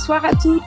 Bonsoir à tous.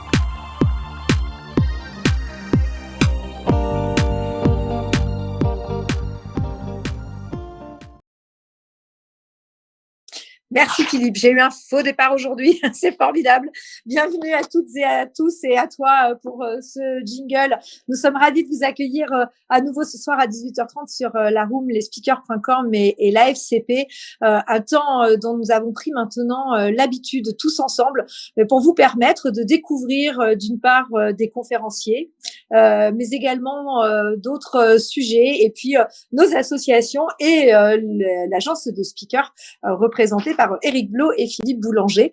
Merci Philippe, j'ai eu un faux départ aujourd'hui, c'est formidable. Bienvenue à toutes et à tous et à toi pour ce jingle. Nous sommes ravis de vous accueillir à nouveau ce soir à 18h30 sur la room lesspeakers.com et l'AFCP, un temps dont nous avons pris maintenant l'habitude tous ensemble pour vous permettre de découvrir d'une part des conférenciers, mais également d'autres sujets et puis nos associations et l'agence de speakers représentée par Éric Blot et Philippe Boulanger.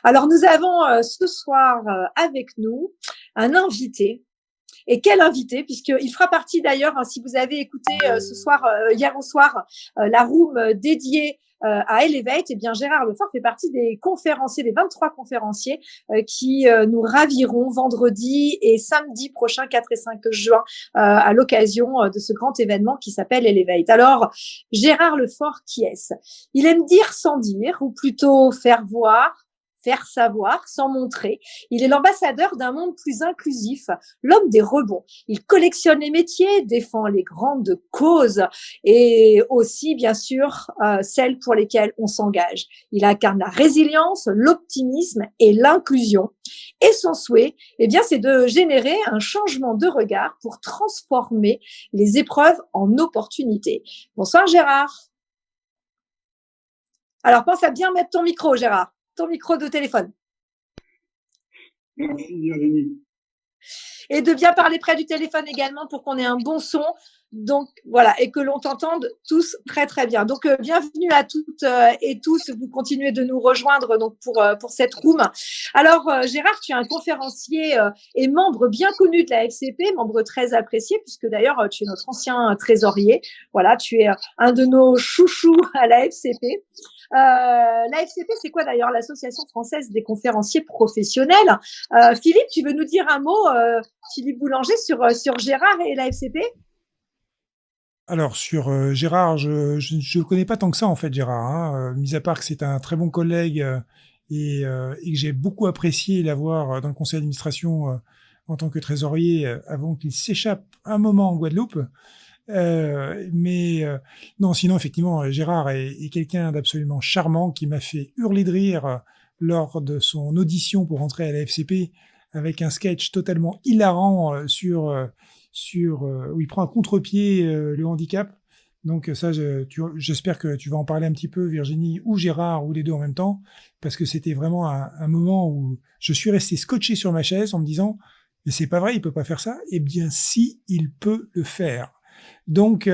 Alors, nous avons ce soir avec nous un invité. Et quel invité, puisqu'il fera partie d'ailleurs, si vous avez écouté ce soir, hier au soir, la room dédiée à Elevate, eh bien Gérard Lefort fait partie des conférenciers, des 23 conférenciers qui nous raviront vendredi et samedi prochain, 4 et 5 juin, à l'occasion de ce grand événement qui s'appelle Elevate. Alors, Gérard Lefort, qui est-ce? Il aime dire sans dire, ou plutôt faire voir, faire savoir sans montrer. Il est l'ambassadeur d'un monde plus inclusif, l'homme des rebonds. Il collectionne les métiers, défend les grandes causes et aussi, bien sûr, celles pour lesquelles on s'engage. Il incarne la résilience, l'optimisme et l'inclusion. Et son souhait, eh bien, c'est de générer un changement de regard pour transformer les épreuves en opportunités. Bonsoir Gérard. Alors, pense à bien mettre ton micro, Gérard. Ton micro de téléphone. Merci Virginie. Et de bien parler près du téléphone également pour qu'on ait un bon son. Donc voilà, et que l'on t'entende tous très très bien. Donc bienvenue à toutes et tous. Vous continuez de nous rejoindre donc pour cette room. Alors Gérard, tu es un conférencier et membre bien connu de la FCP, membre très apprécié puisque d'ailleurs tu es notre ancien trésorier. Voilà, tu es un de nos chouchous à la FCP. La FCP, c'est quoi d'ailleurs? L'Association française des conférenciers professionnels. Philippe, tu veux nous dire un mot, Philippe Boulanger, sur Gérard et la FCP? Alors sur Gérard, je le connais pas tant que ça en fait Gérard, hein, mis à part que c'est un très bon collègue et que j'ai beaucoup apprécié l'avoir dans le conseil d'administration en tant que trésorier avant qu'il s'échappe un moment en Guadeloupe. Mais non, sinon effectivement Gérard est quelqu'un d'absolument charmant qui m'a fait hurler de rire lors de son audition pour entrer à la FCP avec un sketch totalement hilarant où il prend à contre-pied le handicap. Donc ça, j'espère que tu vas en parler un petit peu, Virginie, ou Gérard, ou les deux en même temps, parce que c'était vraiment un moment où je suis resté scotché sur ma chaise en me disant « Mais c'est pas vrai, il peut pas faire ça ?» Eh bien si, il peut le faire. Donc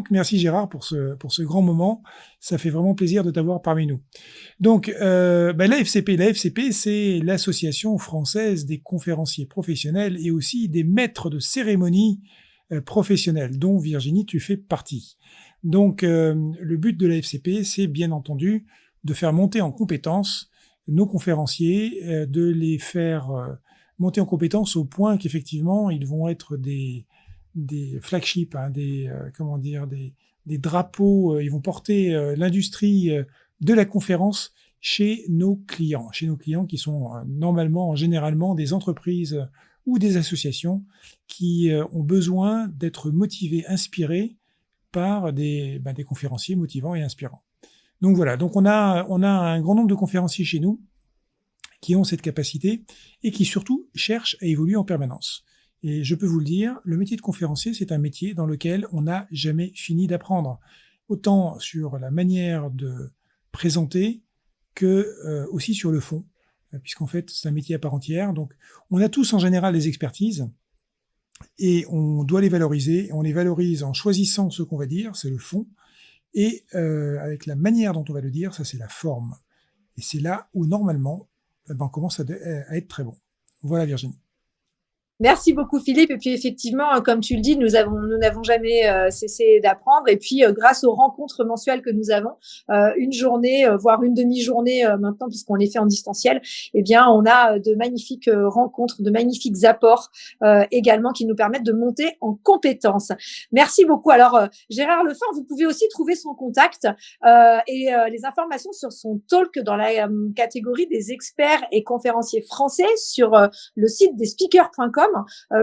merci Gérard pour ce grand moment. Ça fait vraiment plaisir de t'avoir parmi nous. Donc, l'AFCP, c'est l'Association française des conférenciers professionnels et aussi des maîtres de cérémonies professionnels, dont Virginie, tu fais partie. Donc, le but de l'AFCP, c'est bien entendu de faire monter en compétences nos conférenciers, de les faire monter en compétences au point qu'effectivement, ils vont être des flagships, hein, des drapeaux, ils vont porter l'industrie de la conférence chez nos clients qui sont généralement des entreprises ou des associations qui ont besoin d'être motivés, inspirés par des conférenciers motivants et inspirants. Donc voilà, donc on a un grand nombre de conférenciers chez nous qui ont cette capacité et qui surtout cherchent à évoluer en permanence. Et je peux vous le dire, le métier de conférencier, c'est un métier dans lequel on n'a jamais fini d'apprendre, autant sur la manière de présenter que aussi sur le fond, puisqu'en fait, c'est un métier à part entière. Donc, on a tous en général des expertises et on doit les valoriser. On les valorise en choisissant ce qu'on va dire, c'est le fond, et avec la manière dont on va le dire, ça c'est la forme. Et c'est là où normalement, on commence à être très bon. Voilà Virginie. Merci beaucoup Philippe. Et puis effectivement, comme tu le dis, nous n'avons jamais cessé d'apprendre. Et puis grâce aux rencontres mensuelles que nous avons, une journée, voire une demi-journée maintenant, puisqu'on les fait en distanciel, eh bien, on a de magnifiques rencontres, de magnifiques apports également qui nous permettent de monter en compétences. Merci beaucoup. Alors Gérard Lefort, vous pouvez aussi trouver son contact et les informations sur son talk dans la catégorie des experts et conférenciers français sur le site des speakers.com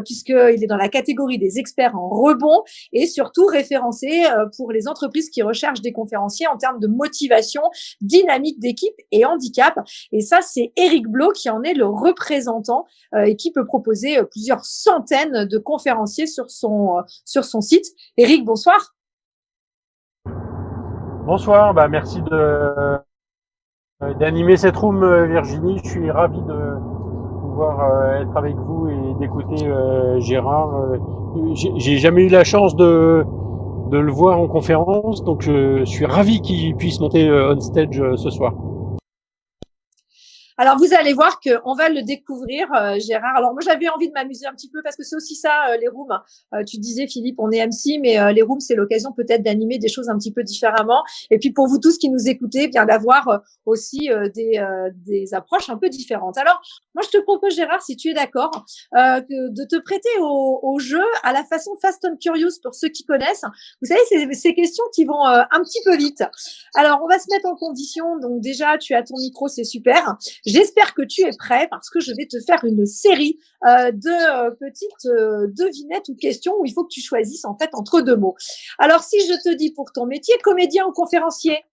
puisqu'il est dans la catégorie des experts en rebond et surtout référencé pour les entreprises qui recherchent des conférenciers en termes de motivation, dynamique d'équipe et handicap. Et ça, c'est Eric Blo qui en est le représentant et qui peut proposer plusieurs centaines de conférenciers sur son site. Eric, bonsoir. Bonsoir, merci d'animer cette room, Virginie. Je suis ravi de pouvoir être avec vous et d'écouter Gérard. J'ai jamais eu la chance de le voir en conférence, donc je suis ravi qu'il puisse monter on stage ce soir. Alors, vous allez voir qu'on va le découvrir, Gérard. Alors, moi, j'avais envie de m'amuser un petit peu parce que c'est aussi ça, les rooms. Tu disais, Philippe, on est MC, mais les rooms, c'est l'occasion peut-être d'animer des choses un petit peu différemment. Et puis, pour vous tous qui nous écoutez, bien d'avoir aussi des approches un peu différentes. Alors, moi, je te propose, Gérard, si tu es d'accord, de te prêter au jeu à la façon Fast and Curious pour ceux qui connaissent. Vous savez, c'est ces questions qui vont un petit peu vite. Alors, on va se mettre en condition. Donc, déjà, tu as ton micro, c'est super. J'espère que tu es prêt parce que je vais te faire une série de petites devinettes ou questions où il faut que tu choisisses en fait entre deux mots. Alors, si je te dis pour ton métier, comédien ou conférencier?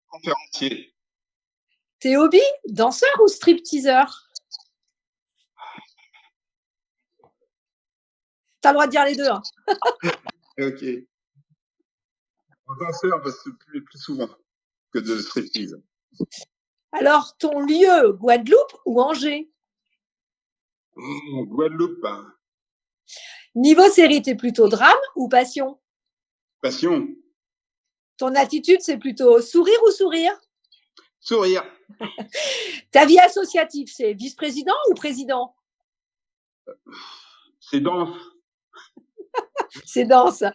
Conférencier. Tes hobbies, danseur ou stripteaseur? T'as le droit de dire les deux. Hein. Ok. Danseur, parce que plus souvent que de striptease. Alors, ton lieu, Guadeloupe ou Angers? Guadeloupe. Niveau série, t'es plutôt drame ou passion? Passion. Ton attitude, c'est plutôt sourire ou sourire? Sourire. Ta vie associative, c'est vice-président ou président? C'est danse. C'est danse.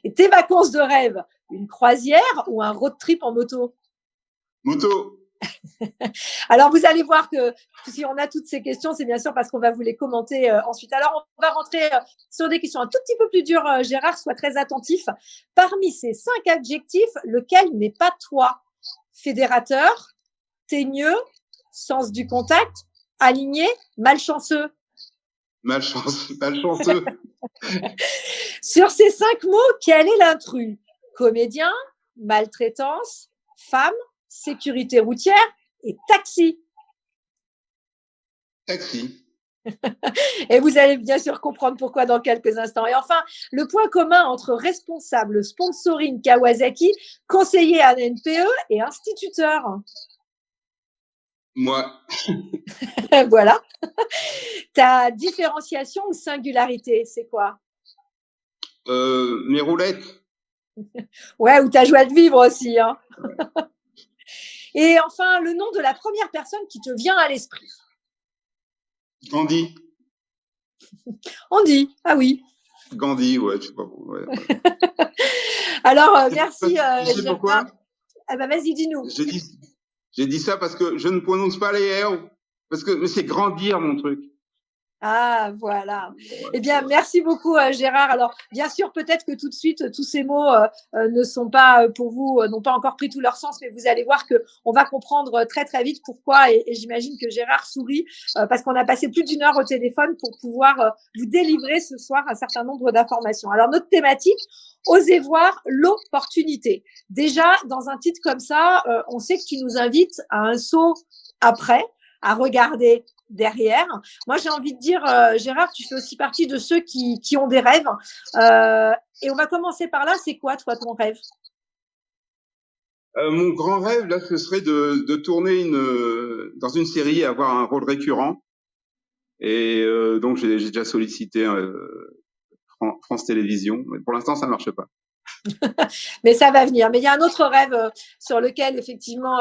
Et tes vacances de rêve, une croisière ou un road trip en moto? Moto. Alors, vous allez voir que si on a toutes ces questions, c'est bien sûr parce qu'on va vous les commenter ensuite. Alors, on va rentrer sur des questions un tout petit peu plus dures, Gérard, sois très attentif. Parmi ces 5 adjectifs, lequel n'est pas toi? Fédérateur, teigneux, sens du contact, aligné, malchanceux? Malchanceux. Sur ces 5 mots, quel est l'intrus? Comédien, maltraitance, femme, sécurité routière et taxi. Taxi. Et vous allez bien sûr comprendre pourquoi dans quelques instants. Et enfin, le point commun entre responsable sponsoring Kawasaki, conseiller à NPE et instituteur. Moi. Voilà. Ta différenciation ou singularité, c'est quoi? Mes roulettes. Ouais, ou ta joie de vivre aussi. Hein. Et enfin, le nom de la première personne qui te vient à l'esprit. Gandhi. Andy, ah oui. Gandhi, ouais, je sais pas. Ouais. Alors, merci. Tu sais pourquoi? Ah bah, vas-y, dis-nous. J'ai dit ça parce que je ne prononce pas les R. Parce que c'est grandir, mon truc. Ah, voilà. Eh bien, merci beaucoup, Gérard. Alors, bien sûr, peut-être que tout de suite, tous ces mots ne sont pas pour vous, n'ont pas encore pris tout leur sens, mais vous allez voir que on va comprendre très, très vite pourquoi. Et j'imagine que Gérard sourit parce qu'on a passé plus d'1 heure au téléphone pour pouvoir vous délivrer ce soir un certain nombre d'informations. Alors, notre thématique, osez voir l'opportunité. Déjà, dans un titre comme ça, on sait que tu nous invites à un saut après, à regarder derrière. Moi, j'ai envie de dire, Gérard, tu fais aussi partie de ceux qui ont des rêves. Et on va commencer par là. C'est quoi, toi, ton rêve? Mon grand rêve, là, ce serait de tourner dans une série et avoir un rôle récurrent. Et donc, j'ai déjà sollicité France Télévisions, mais pour l'instant, ça ne marche pas. Mais ça va venir. Mais il y a un autre rêve sur lequel, effectivement,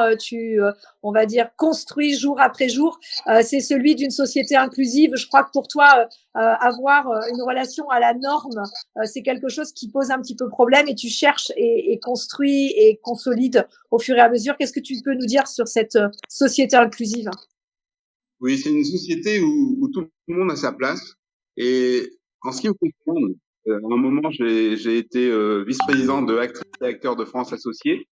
on va dire, construis jour après jour. C'est celui d'une société inclusive. Je crois que pour toi, avoir une relation à la norme, c'est quelque chose qui pose un petit peu problème et tu cherches et construis et consolides au fur et à mesure. Qu'est-ce que tu peux nous dire sur cette société inclusive? Oui, c'est une société où tout le monde a sa place. Et en ce qui me concerne, à un moment, j'ai été vice-président de Actrices et Acteurs de France Associés.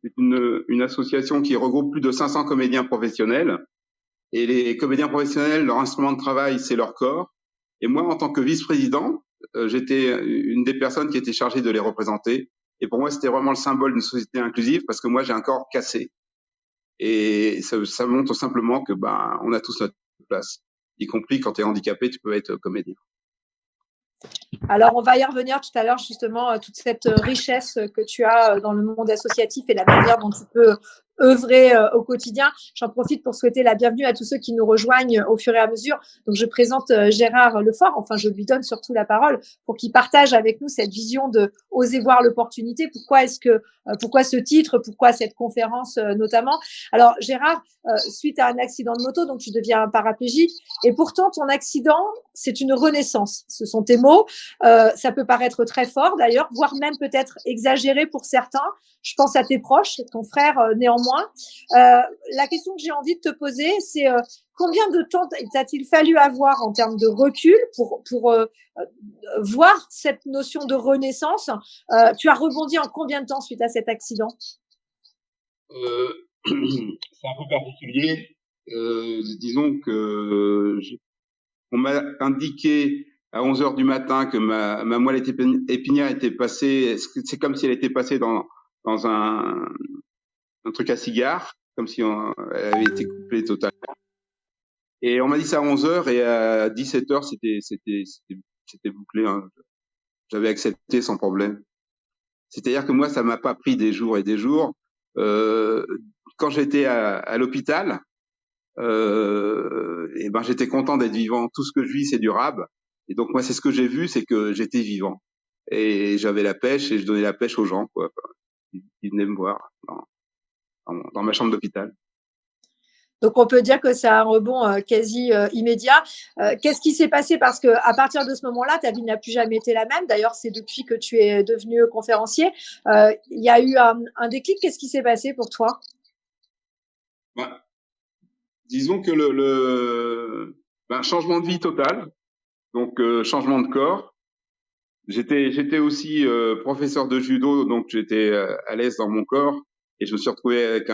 C'est une association qui regroupe plus de 500 comédiens professionnels. Et les comédiens professionnels, leur instrument de travail, c'est leur corps. Et moi, en tant que vice-président, j'étais une des personnes qui était chargée de les représenter. Et pour moi, c'était vraiment le symbole d'une société inclusive parce que moi, j'ai un corps cassé. Et ça montre simplement que on a tous notre place, y compris quand tu es handicapé, tu peux être comédien. Alors, on va y revenir tout à l'heure, justement, toute cette richesse que tu as dans le monde associatif et la manière dont tu peux œuvrer au quotidien. J'en profite pour souhaiter la bienvenue à tous ceux qui nous rejoignent au fur et à mesure. Donc, je présente Gérard Lefort, enfin, je lui donne surtout la parole pour qu'il partage avec nous cette vision de oser voir l'opportunité. Pourquoi ce titre, pourquoi cette conférence notamment? Alors, Gérard, suite à un accident de moto, donc tu deviens paraplégique et pourtant ton accident, c'est une renaissance. Ce sont tes mots. Ça peut paraître très fort d'ailleurs, voire même peut-être exagéré pour certains. Je pense à tes proches, ton frère néanmoins. La question que j'ai envie de te poser, c'est combien de temps t'a-t-il fallu avoir en termes de recul pour voir cette notion de renaissance? Tu as rebondi en combien de temps suite à cet accident? C'est un peu particulier. Disons que on m'a indiqué à 11 heures du matin que ma moelle épinière était passée. C'est comme si elle était passée dans un truc à cigare, comme si elle avait été coupée totalement. Et on m'a dit ça à 11 heures et à 17 heures c'était bouclé. Hein. J'avais accepté sans problème. C'est-à-dire que moi, ça m'a pas pris des jours et des jours. Quand j'étais à l'hôpital, et j'étais content d'être vivant. Tout ce que je vis, c'est durable. Et donc moi, c'est ce que j'ai vu, c'est que j'étais vivant. Et j'avais la pêche et je donnais la pêche aux gens, quoi, qui venaient me voir dans ma chambre d'hôpital. Donc, on peut dire que c'est un rebond quasi immédiat. Qu'est-ce qui s'est passé? Parce qu'à partir de ce moment-là, ta vie n'a plus jamais été la même. D'ailleurs, c'est depuis que tu es devenu conférencier. Il y a eu un déclic. Qu'est-ce qui s'est passé pour toi? Disons que changement de vie total. Donc, changement de corps. J'étais aussi professeur de judo, donc j'étais à l'aise dans mon corps. Et je me suis retrouvé avec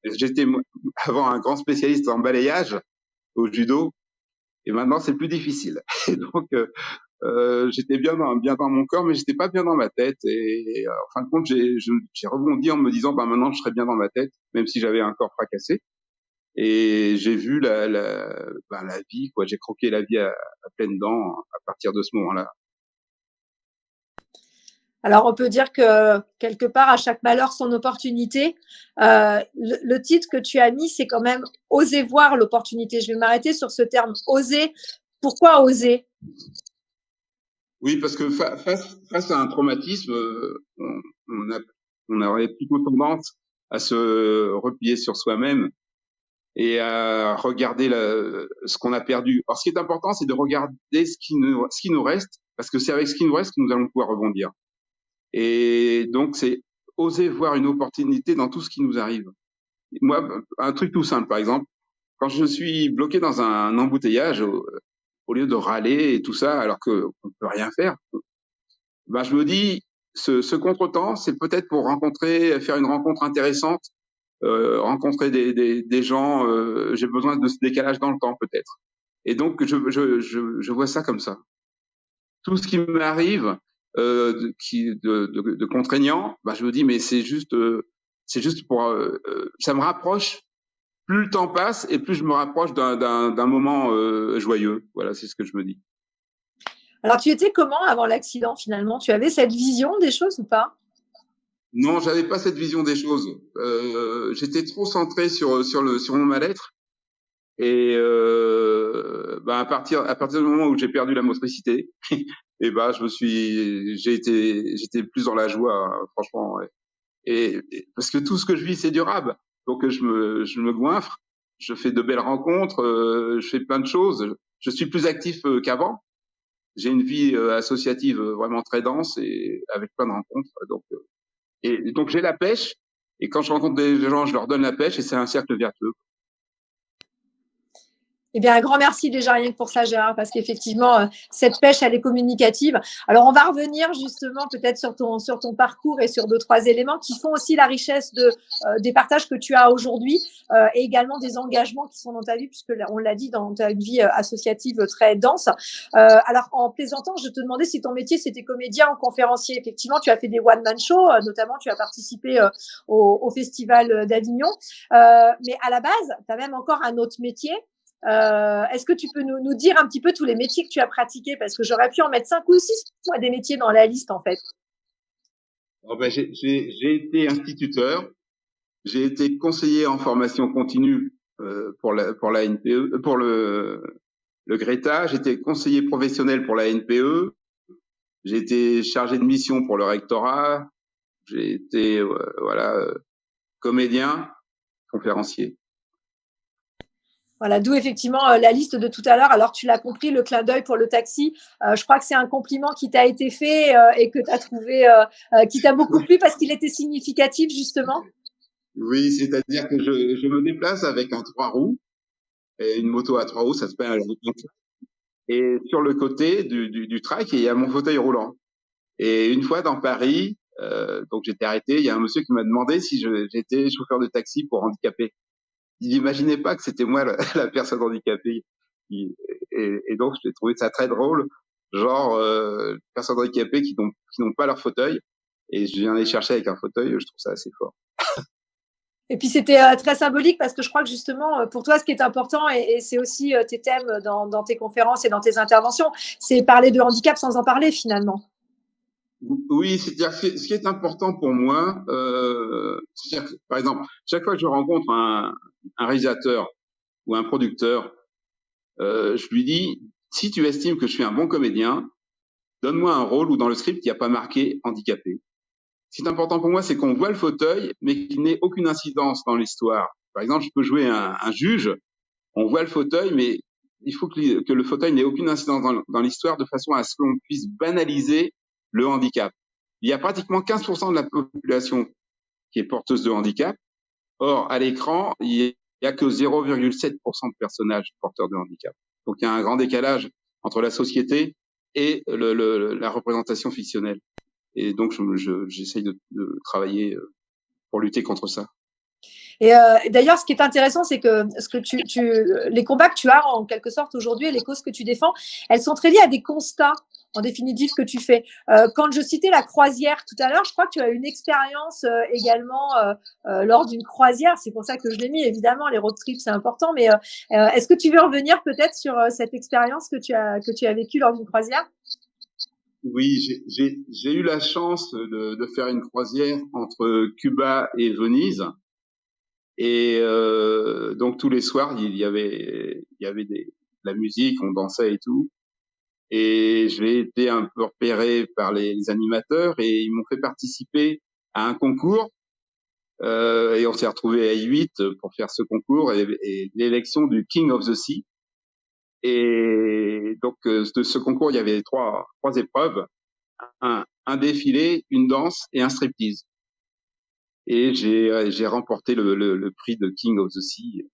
j'étais avant un grand spécialiste en balayage au judo, et maintenant c'est plus difficile. Et donc j'étais bien dans mon corps, mais j'étais pas bien dans ma tête. Et en fin de compte, j'ai rebondi en me disant, maintenant je serais bien dans ma tête, même si j'avais un corps fracassé. Et j'ai vu la vie, quoi. J'ai croqué la vie à pleines dents à partir de ce moment-là. Alors, on peut dire que quelque part, à chaque malheur, son opportunité. Le titre que tu as mis, c'est quand même oser voir l'opportunité. Je vais m'arrêter sur ce terme, oser. Pourquoi oser? Oui, parce que face à un traumatisme, on aurait plutôt tendance à se replier sur soi-même et à regarder ce qu'on a perdu. Alors, ce qui est important, c'est de regarder ce qui nous reste, parce que c'est avec ce qui nous reste que nous allons pouvoir rebondir. Et donc, c'est oser voir une opportunité dans tout ce qui nous arrive. Moi, un truc tout simple, par exemple, quand je suis bloqué dans un embouteillage, au lieu de râler et tout ça, alors qu'on ne peut rien faire, je me dis, ce contretemps, c'est peut-être pour faire une rencontre intéressante, rencontrer des gens, j'ai besoin de ce décalage dans le temps peut-être. Et donc, je vois ça comme ça. Tout ce qui m'arrive de contraignant, je me dis, mais c'est juste pour... ça me rapproche. Plus le temps passe et plus je me rapproche d'un moment joyeux. Voilà, c'est ce que je me dis. Alors, tu étais comment avant l'accident finalement? Tu avais cette vision des choses ou pas? Non, j'avais pas cette vision des choses. J'étais trop centré sur mon mal-être et à partir du moment où j'ai perdu la motricité, et j'étais plus dans la joie, franchement. Ouais. Parce que tout ce que je vis, c'est durable. Donc je me goinfre, je fais de belles rencontres, je fais plein de choses. Je suis plus actif qu'avant. J'ai une vie associative vraiment très dense et avec plein de rencontres. Donc j'ai la pêche. Et quand je rencontre des gens, je leur donne la pêche et c'est un cercle vertueux. Eh bien, un grand merci déjà rien que pour ça, Gérard, parce qu'effectivement, cette pêche, elle est communicative. Alors, on va revenir justement peut-être sur ton parcours et sur deux, trois éléments qui font aussi la richesse des partages que tu as aujourd'hui et également des engagements qui sont dans ta vie, puisque on l'a dit, dans ta vie associative très dense. Alors, en plaisantant, je te demandais si ton métier, c'était comédien ou conférencier. Effectivement, tu as fait des one-man shows, notamment, tu as participé au Festival d'Avignon. Mais à la base, tu as même encore un autre métier. Est-ce que tu peux nous dire un petit peu tous les métiers que tu as pratiqués? Parce que j'aurais pu en mettre 5 ou 6 moi, des métiers dans la liste, en fait. J'ai été instituteur, j'ai été conseiller en formation continue pour la NPE, pour le Greta, j'étais conseiller professionnel pour la NPE, j'ai été chargé de mission pour le rectorat, j'ai été comédien, conférencier. Voilà, d'où effectivement la liste de tout à l'heure. Alors, tu l'as compris, le clin d'œil pour le taxi. Je crois que c'est un compliment qui t'a été fait et que tu as trouvé, qui t'a beaucoup plu parce qu'il était significatif, justement. Oui, c'est-à-dire que je me déplace avec un 3 roues, et une moto à 3 roues, ça s'appelle un. Et sur le côté du track, il y a mon fauteuil roulant. Et une fois dans Paris, donc j'étais arrêté, il y a un monsieur qui m'a demandé si j'étais chauffeur de taxi pour handicapés. Il n'imaginait pas que c'était moi la personne handicapée. Et donc j'ai trouvé ça très drôle, genre personnes handicapées qui n'ont pas leur fauteuil. Et je viens les chercher avec un fauteuil, je trouve ça assez fort. Et puis c'était très symbolique parce que je crois que justement pour toi ce qui est important et c'est aussi tes thèmes dans tes conférences et dans tes interventions, c'est parler de handicap sans en parler finalement. Oui, c'est-à-dire ce qui est important pour moi, c'est-à-dire que, par exemple, chaque fois que je rencontre un réalisateur ou un producteur, je lui dis, si tu estimes que je suis un bon comédien, donne-moi un rôle où dans le script il n'y a pas marqué handicapé. Ce qui est important pour moi, c'est qu'on voit le fauteuil, mais qu'il n'ait aucune incidence dans l'histoire. Par exemple, je peux jouer un juge, on voit le fauteuil, mais il faut que le fauteuil n'ait aucune incidence dans l'histoire de façon à ce qu'on puisse banaliser le handicap. Il y a pratiquement 15% de la population qui est porteuse de handicap. Or, à l'écran, il y a que 0,7% de personnages porteurs de handicap. Donc, il y a un grand décalage entre la société et la représentation fictionnelle. Et donc, j'essaye de travailler pour lutter contre ça. Et d'ailleurs, ce qui est intéressant, c'est que les combats que tu as en quelque sorte aujourd'hui et les causes que tu défends, elles sont très liées à des constats en définitive que tu fais. Quand je citais la croisière tout à l'heure, je crois que tu as une expérience également lors d'une croisière. C'est pour ça que je l'ai mis. Évidemment, les road trips, c'est important. Mais est-ce que tu veux revenir peut-être sur cette expérience que tu as vécue lors d'une croisière? Oui, j'ai eu la chance de faire une croisière entre Cuba et Venise. Et donc tous les soirs, il y avait de la musique, on dansait et tout. Et j'ai été un peu repéré par les animateurs et ils m'ont fait participer à un concours. Et on s'est retrouvé à 8 pour faire ce concours et l'élection du King of the Sea. Et donc de ce concours, il y avait trois épreuves, un défilé, une danse et un striptease. Et j'ai remporté le prix de King of the Sea.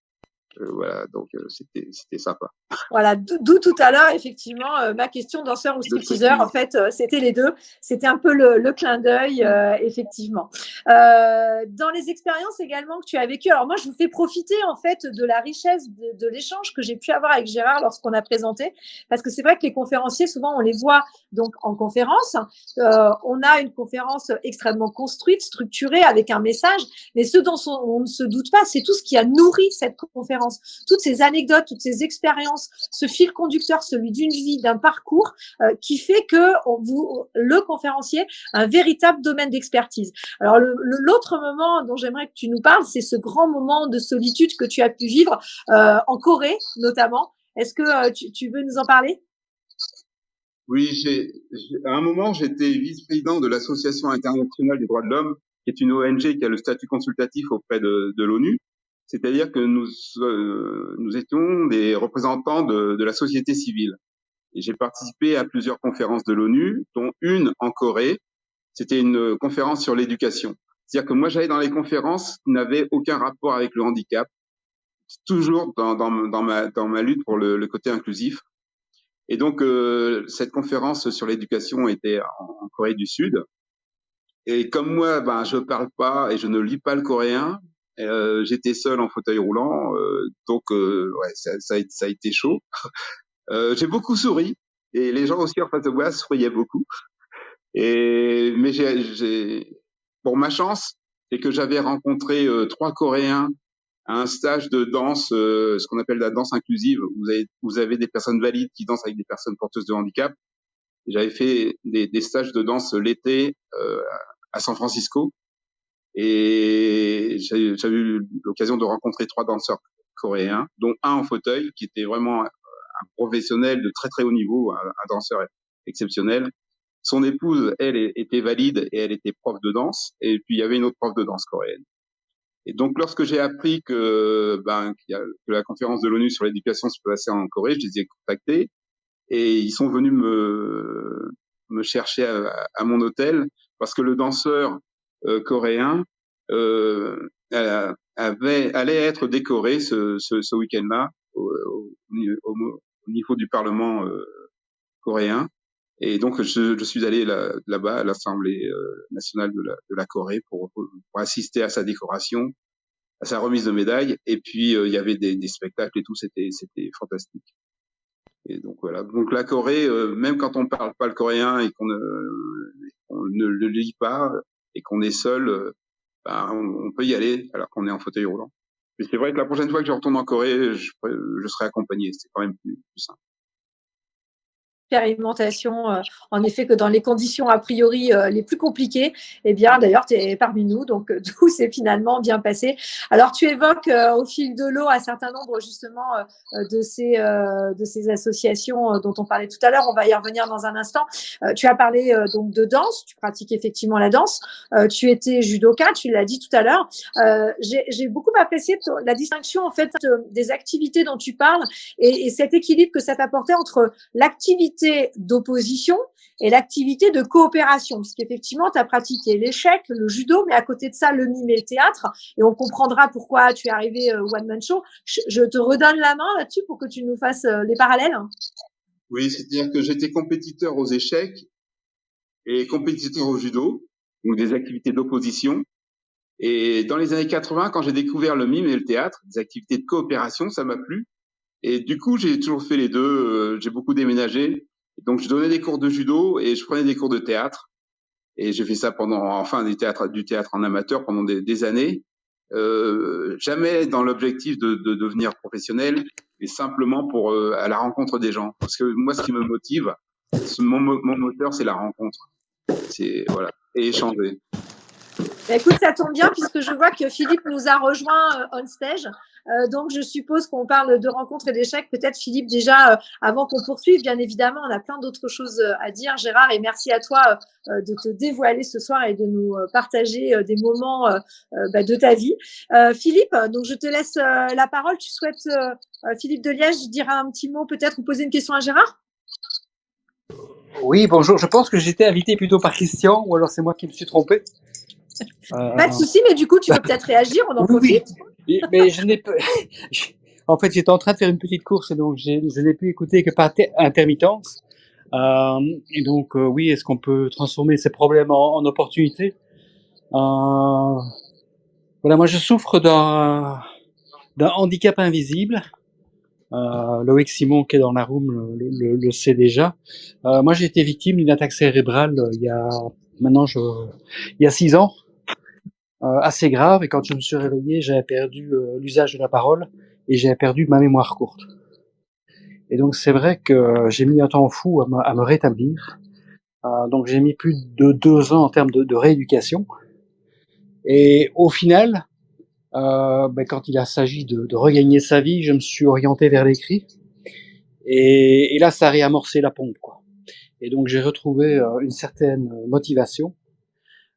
Voilà, donc c'était sympa. Voilà, d'où tout à l'heure, effectivement, ma question danseur ou stripteaseur, en fait, c'était les deux. C'était un peu le clin d'œil, effectivement. Dans les expériences également que tu as vécues, alors moi, je vous fais profiter, en fait, de la richesse de l'échange que j'ai pu avoir avec Gérard lorsqu'on a présenté, parce que c'est vrai que les conférenciers, souvent, on les voit donc en conférence. On a une conférence extrêmement construite, structurée, avec un message, mais ce dont on ne se doute pas, c'est tout ce qui a nourri cette conférence, toutes ces anecdotes, toutes ces expériences, ce fil conducteur, celui d'une vie, d'un parcours, qui fait que le conférencier a un véritable domaine d'expertise. Alors l'autre moment dont j'aimerais que tu nous parles, c'est ce grand moment de solitude que tu as pu vivre en Corée notamment. Est-ce que tu veux nous en parler? Oui, à un moment, j'étais vice-président de l'Association internationale des droits de l'homme, qui est une ONG qui a le statut consultatif auprès de l'ONU. C'est-à-dire que nous étions des représentants de la société civile. Et j'ai participé à plusieurs conférences de l'ONU, dont une en Corée. C'était une conférence sur l'éducation. C'est-à-dire que moi, j'allais dans les conférences qui n'avaient aucun rapport avec le handicap, toujours dans ma lutte pour le côté inclusif. Et donc, cette conférence sur l'éducation était en Corée du Sud. Et comme moi, ben, je parle pas et je ne lis pas le coréen, j'étais seul en fauteuil roulant, donc ouais, ça a été chaud. J'ai beaucoup souri et les gens aussi en face de moi souriaient beaucoup. Mais pour ma chance, c'est que j'avais rencontré 3 Coréens à un stage de danse, ce qu'on appelle la danse inclusive. Vous avez des personnes valides qui dansent avec des personnes porteuses de handicap. J'avais fait des stages de danse l'été à San Francisco et j'avais eu l'occasion de rencontrer 3 danseurs coréens, dont un en fauteuil qui était vraiment un professionnel de très très haut niveau, un danseur exceptionnel. Son épouse, elle, était valide et elle était prof de danse. Et puis il y avait une autre prof de danse coréenne. Et donc lorsque j'ai appris que la conférence de l'ONU sur l'éducation se passait en Corée, je les ai contactés et ils sont venus me chercher à mon hôtel parce que le danseur coréen allait être décoré ce week-end-là au niveau du Parlement coréen. Et donc je suis allé là-bas à l'Assemblée nationale de la Corée pour assister à sa décoration, à sa remise de médaille. Et puis il y avait des spectacles et tout, c'était fantastique. Et donc voilà. Donc la Corée, même quand on parle pas le coréen et on ne le lit pas et qu'on est seul, on peut y aller alors qu'on est en fauteuil roulant. Mais c'est vrai que la prochaine fois que je retourne en Corée, je serai accompagné. C'est quand même plus simple. Expérimentation, en effet, que dans les conditions a priori les plus compliquées, eh bien, d'ailleurs, tu es parmi nous, donc tout s'est finalement bien passé. Alors, tu évoques au fil de l'eau un certain nombre justement de ces associations dont on parlait tout à l'heure. On va y revenir dans un instant. Tu as parlé donc de danse, tu pratiques effectivement la danse. Tu étais judoka, tu l'as dit tout à l'heure. J'ai beaucoup apprécié la distinction en fait des activités dont tu parles et cet équilibre que ça t'apportait entre l'activité d'opposition et l'activité de coopération. Parce qu'effectivement, tu as pratiqué l'échec, le judo, mais à côté de ça, le mime et le théâtre. Et on comprendra pourquoi tu es arrivé au One Man Show. Je te redonne la main là-dessus pour que tu nous fasses les parallèles. Oui, c'est-à-dire que j'étais compétiteur aux échecs et compétiteur au judo, donc des activités d'opposition. Et dans les années 80, quand j'ai découvert le mime et le théâtre, des activités de coopération, ça m'a plu. Et du coup, j'ai toujours fait les deux. J'ai beaucoup déménagé. Donc, je donnais des cours de judo et je prenais des cours de théâtre. Et j'ai fait ça du théâtre en amateur pendant des années. Jamais dans l'objectif de devenir professionnel, mais simplement pour à la rencontre des gens. Parce que moi, ce qui me motive, mon moteur, c'est la rencontre. C'est voilà, et échanger. Écoute, ça tombe bien puisque je vois que Philippe nous a rejoint on stage. Donc, je suppose qu'on parle de rencontres et d'échecs. Peut-être, Philippe, déjà, avant qu'on poursuive, bien évidemment, on a plein d'autres choses à dire, Gérard, et merci à toi de te dévoiler ce soir et de nous partager des moments de ta vie. Philippe, donc je te laisse la parole. Tu souhaites, Philippe de Liège, dire un petit mot, peut-être, ou poser une question à Gérard? Oui, bonjour. Je pense que j'étais invité plutôt par Christian, ou alors c'est moi qui me suis trompé. Pas de souci, mais du coup, tu peux peut-être réagir, on en profite. Oui, mais je n'ai pas. En fait, j'étais en train de faire une petite course, et donc je n'ai pu écouter que par intermittence. Et donc, oui, est-ce qu'on peut transformer ces problèmes en opportunités? Voilà, moi, je souffre d'un handicap invisible. Loïc Simon, qui est dans la room, le sait déjà. Moi, j'ai été victime d'une attaque cérébrale il y a 6 ans. Assez grave, et quand je me suis réveillé, j'avais perdu l'usage de la parole et j'avais perdu ma mémoire courte. Et donc c'est vrai que j'ai mis un temps fou à me rétablir. Donc j'ai mis plus de 2 ans en termes de rééducation. Et au final, quand il a s'agi de regagner sa vie, je me suis orienté vers l'écrit. Et là, ça a réamorcé la pompe, quoi. Et donc, j'ai retrouvé une certaine motivation.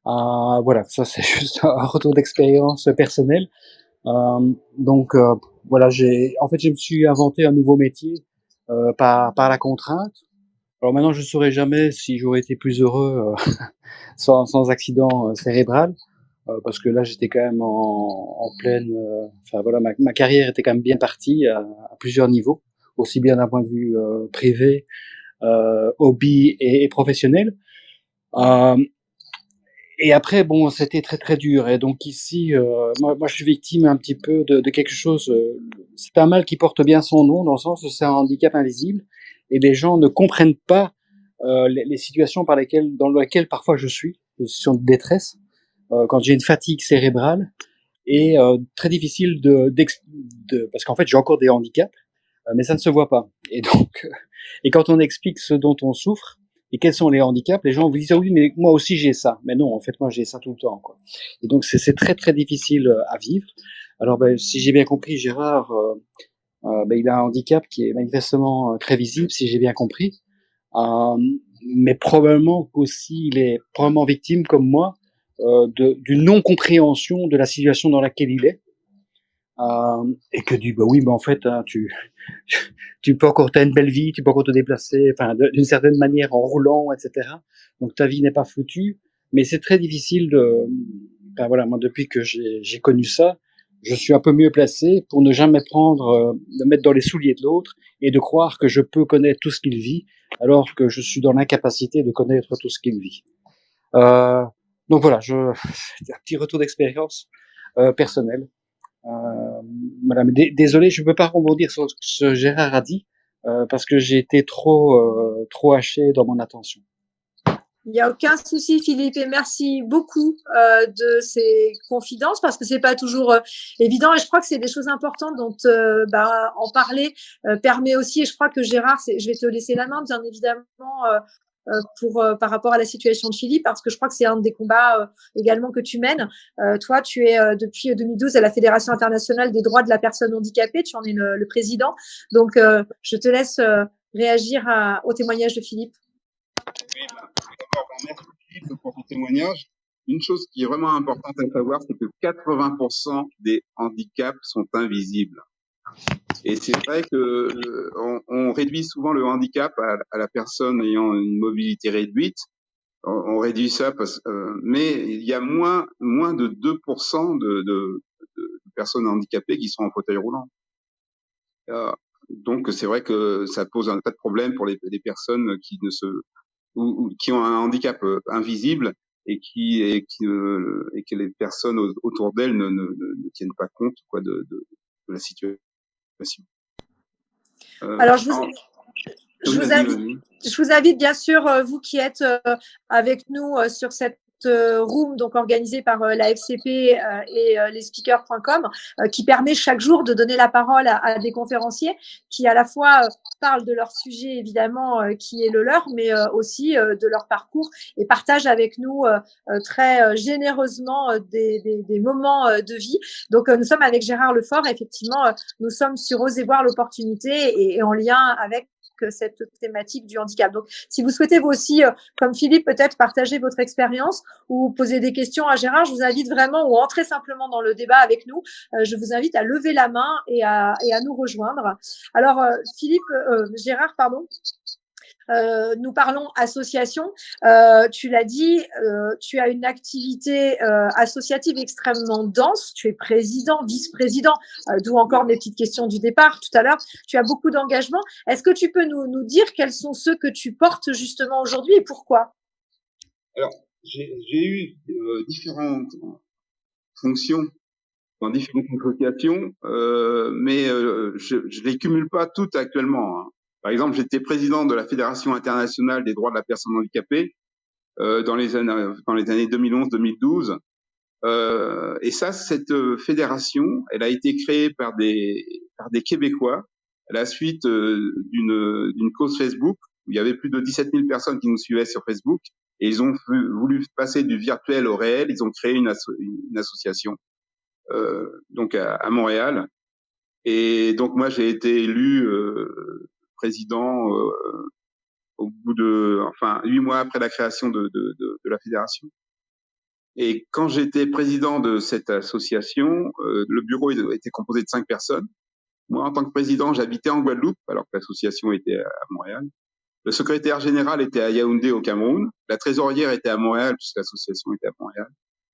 Voilà, ça c'est juste un retour d'expérience personnelle. Donc, voilà, en fait, je me suis inventé un nouveau métier par la contrainte. Alors maintenant, je saurais jamais si j'aurais été plus heureux sans accident cérébral, parce que là, j'étais quand même en pleine. Enfin voilà, ma carrière était quand même bien partie à plusieurs niveaux, aussi bien d'un point de vue privé, hobby et professionnel. Euh, et après, bon, c'était très très dur. Et donc ici, moi, je suis victime un petit peu de quelque chose. C'est un mal qui porte bien son nom, dans le sens où c'est un handicap invisible, et les gens ne comprennent pas les situations dans lesquelles parfois je suis, des situations de détresse, quand j'ai une fatigue cérébrale, et très difficile parce qu'en fait j'ai encore des handicaps, mais ça ne se voit pas. Et donc, et quand on explique ce dont on souffre et quels sont les handicaps, les gens vous disent ah oui, mais moi aussi j'ai ça. Mais non, en fait moi j'ai ça tout le temps, quoi. Et donc c'est très très difficile à vivre. Alors ben, si j'ai bien compris, Gérard, ben, il a un handicap qui est manifestement très visible, si j'ai bien compris. Euh, mais probablement qu'aussi il est probablement victime, comme moi, d'une non-compréhension de la situation dans laquelle il est. Et que du bah oui, mais en fait, hein, tu peux encore, t'as une belle vie, tu peux encore te déplacer, enfin, d'une certaine manière en roulant, etc. Donc ta vie n'est pas foutue, mais c'est très difficile de, ben voilà, moi depuis que j'ai connu ça, je suis un peu mieux placé pour ne jamais me mettre dans les souliers de l'autre et de croire que je peux connaître tout ce qu'il vit, alors que je suis dans l'incapacité de connaître tout ce qu'il vit. Euh, donc voilà, un petit retour d'expérience personnelle. Madame, désolé, je ne peux pas rebondir sur ce que Gérard a dit parce que j'ai été trop haché dans mon attention. Il n'y a aucun souci, Philippe, et merci beaucoup de ces confidences parce que c'est pas toujours évident et je crois que c'est des choses importantes dont en parler permet aussi. Et je crois que Gérard, je vais te laisser la main, bien évidemment, par rapport à la situation de Philippe, parce que je crois que c'est un des combats également que tu mènes. Toi, tu es depuis 2012 à la Fédération internationale des droits de la personne handicapée, tu en es le président. Donc, je te laisse réagir au témoignage de Philippe. Oui, d'abord, merci Philippe pour ton témoignage. Une chose qui est vraiment importante à savoir, c'est que 80% des handicaps sont invisibles. Et c'est vrai que on réduit souvent le handicap à la personne ayant une mobilité réduite. On réduit ça mais il y a moins de 2% de personnes handicapées qui sont en fauteuil roulant. Donc c'est vrai que ça pose un tas de problèmes pour les personnes qui ne se ou qui ont un handicap invisible et que les personnes autour d'elles ne tiennent pas compte quoi de la situation. Alors je vous invite bien sûr, vous qui êtes avec nous sur cette room donc organisée par la FCP et lesspeakers.com qui permet chaque jour de donner la parole à des conférenciers qui à la fois parlent de leur sujet évidemment qui est le leur, mais aussi de leur parcours et partagent avec nous très généreusement des moments de vie. Donc nous sommes avec Gérard Lefort, effectivement, nous sommes sur Oser voir l'opportunité et en lien avec cette thématique du handicap. Donc, si vous souhaitez vous aussi, comme Philippe, peut-être partager votre expérience ou poser des questions à Gérard, je vous invite vraiment ou entrer simplement dans le débat avec nous. Je vous invite à lever la main et à nous rejoindre. Alors, Gérard, pardon. Nous parlons association. Tu l'as dit, tu as une activité associative extrêmement dense. Tu es président, vice-président, d'où encore mes petites questions du départ tout à l'heure. Tu as beaucoup d'engagement. Est-ce que tu peux nous dire quels sont ceux que tu portes justement aujourd'hui et pourquoi? Alors, j'ai eu différentes fonctions dans différentes associations, mais je les cumule pas toutes actuellement. Hein. Par exemple, j'étais président de la Fédération internationale des droits de la personne handicapée dans les années 2011-2012. Et ça, cette fédération, elle a été créée par des Québécois à la suite d'une cause Facebook où il y avait plus de 17 000 personnes qui nous suivaient sur Facebook et ils ont voulu passer du virtuel au réel. Ils ont créé une association donc à Montréal. Et donc moi j'ai été élu président au bout de, 8 mois après la création de la fédération. Et quand j'étais président de cette association, le bureau était composé de 5 personnes. Moi, en tant que président, j'habitais en Guadeloupe, alors que l'association était à Montréal. Le secrétaire général était à Yaoundé, au Cameroun. La trésorière était à Montréal, puisque l'association était à Montréal.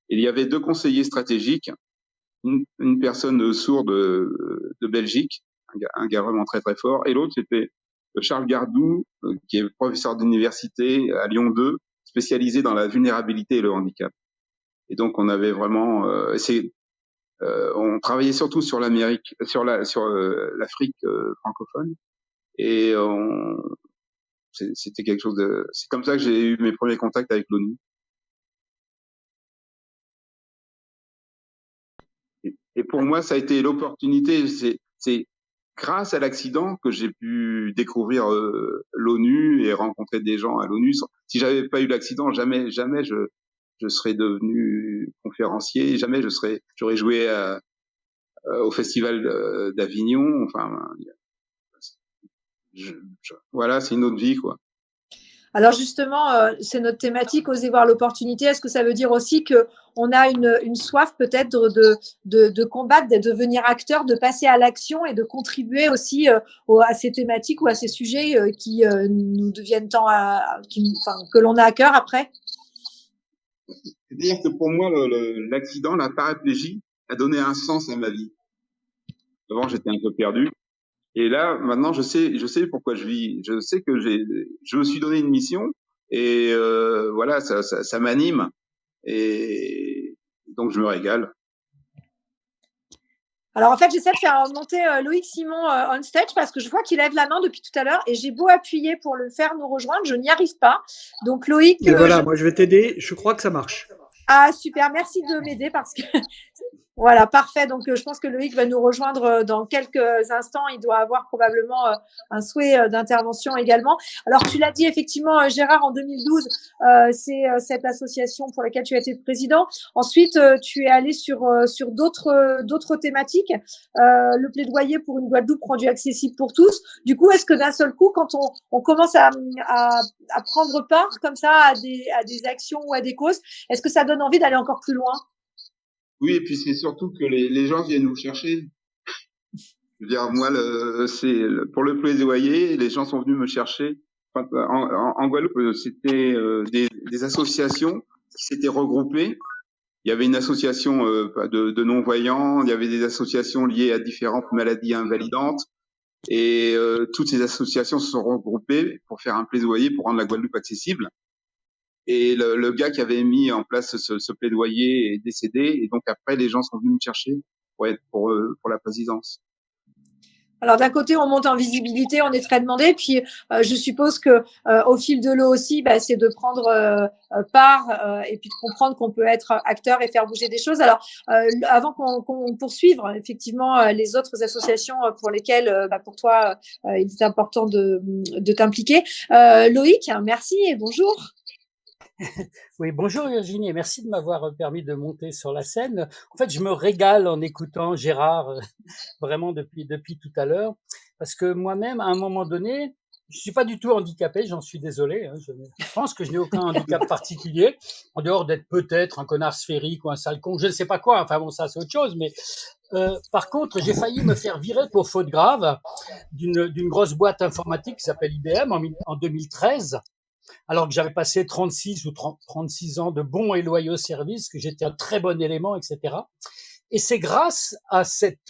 Et il y avait 2 conseillers stratégiques, une personne sourde de Belgique, un gars vraiment très très fort, et l'autre c'était Charles Gardou, qui est professeur d'université à Lyon 2, spécialisé dans la vulnérabilité et le handicap. Et donc on avait vraiment, on travaillait surtout sur l'Amérique, sur l'Afrique francophone, et c'était quelque chose de, c'est comme ça que j'ai eu mes premiers contacts avec l'ONU. Et pour moi, ça a été l'opportunité. C'est grâce à l'accident que j'ai pu découvrir l'ONU et rencontrer des gens à l'ONU. Si j'avais pas eu l'accident, jamais je serais devenu conférencier. Jamais j'aurais joué au festival d'Avignon. Enfin, voilà, c'est une autre vie, quoi. Alors justement, c'est notre thématique, oser voir l'opportunité. Est-ce que ça veut dire aussi qu'on a une soif peut-être de combattre, de devenir acteur, de passer à l'action et de contribuer aussi à ces thématiques ou à ces sujets qui nous deviennent que l'on a à cœur après? C'est-à-dire que pour moi, l'accident, la paraplégie, a donné un sens à ma vie. Avant, j'étais un peu perdu. Et là, maintenant, je sais pourquoi je vis. Je sais que je me suis donné une mission et voilà, ça m'anime et donc je me régale. Alors en fait, j'essaie de faire monter Loïc Simon on stage parce que je vois qu'il lève la main depuis tout à l'heure et j'ai beau appuyer pour le faire nous rejoindre, je n'y arrive pas. Donc Loïc, voilà, moi je vais t'aider. Je crois que ça marche. Ah super, merci de m'aider parce que voilà, parfait. Donc, je pense que Loïc va nous rejoindre dans quelques instants. Il doit avoir probablement un souhait d'intervention également. Alors, tu l'as dit effectivement, Gérard, en 2012, c'est cette association pour laquelle tu as été président. Ensuite, tu es allé sur d'autres thématiques. Le plaidoyer pour une Guadeloupe rendue accessible pour tous. Du coup, est-ce que d'un seul coup, quand on commence à prendre part comme ça à des actions ou à des causes, est-ce que ça donne envie d'aller encore plus loin? Oui, et puis c'est surtout que les gens viennent vous chercher. Je veux dire, moi, pour le plaidoyer, les gens sont venus me chercher. En Guadeloupe, c'était des associations qui s'étaient regroupées. Il y avait une association de non-voyants, il y avait des associations liées à différentes maladies invalidantes, et toutes ces associations se sont regroupées pour faire un plaidoyer pour rendre la Guadeloupe accessible. Et le gars qui avait mis en place ce plaidoyer est décédé, et donc après les gens sont venus me chercher pour la présidence. Alors d'un côté, on monte en visibilité, on est très demandé, puis je suppose que au fil de l'eau aussi, c'est de prendre part et puis de comprendre qu'on peut être acteur et faire bouger des choses. Alors avant qu'on poursuive effectivement les autres associations pour lesquelles pour toi il est important de t'impliquer. Loïc, merci et bonjour. Oui, bonjour Virginie, et merci de m'avoir permis de monter sur la scène. En fait, je me régale en écoutant Gérard vraiment depuis tout à l'heure, parce que moi-même, à un moment donné, je suis pas du tout handicapé, j'en suis désolé. Je pense que je n'ai aucun handicap particulier, en dehors d'être peut-être un connard sphérique ou un sale con, je ne sais pas quoi. Enfin bon, ça c'est autre chose. Mais par contre, j'ai failli me faire virer pour faute grave d'une grosse boîte informatique qui s'appelle IBM en 2013. Alors que j'avais passé 36 ou 36 ans de bons et loyaux services, que j'étais un très bon élément, etc. Et c'est grâce à ce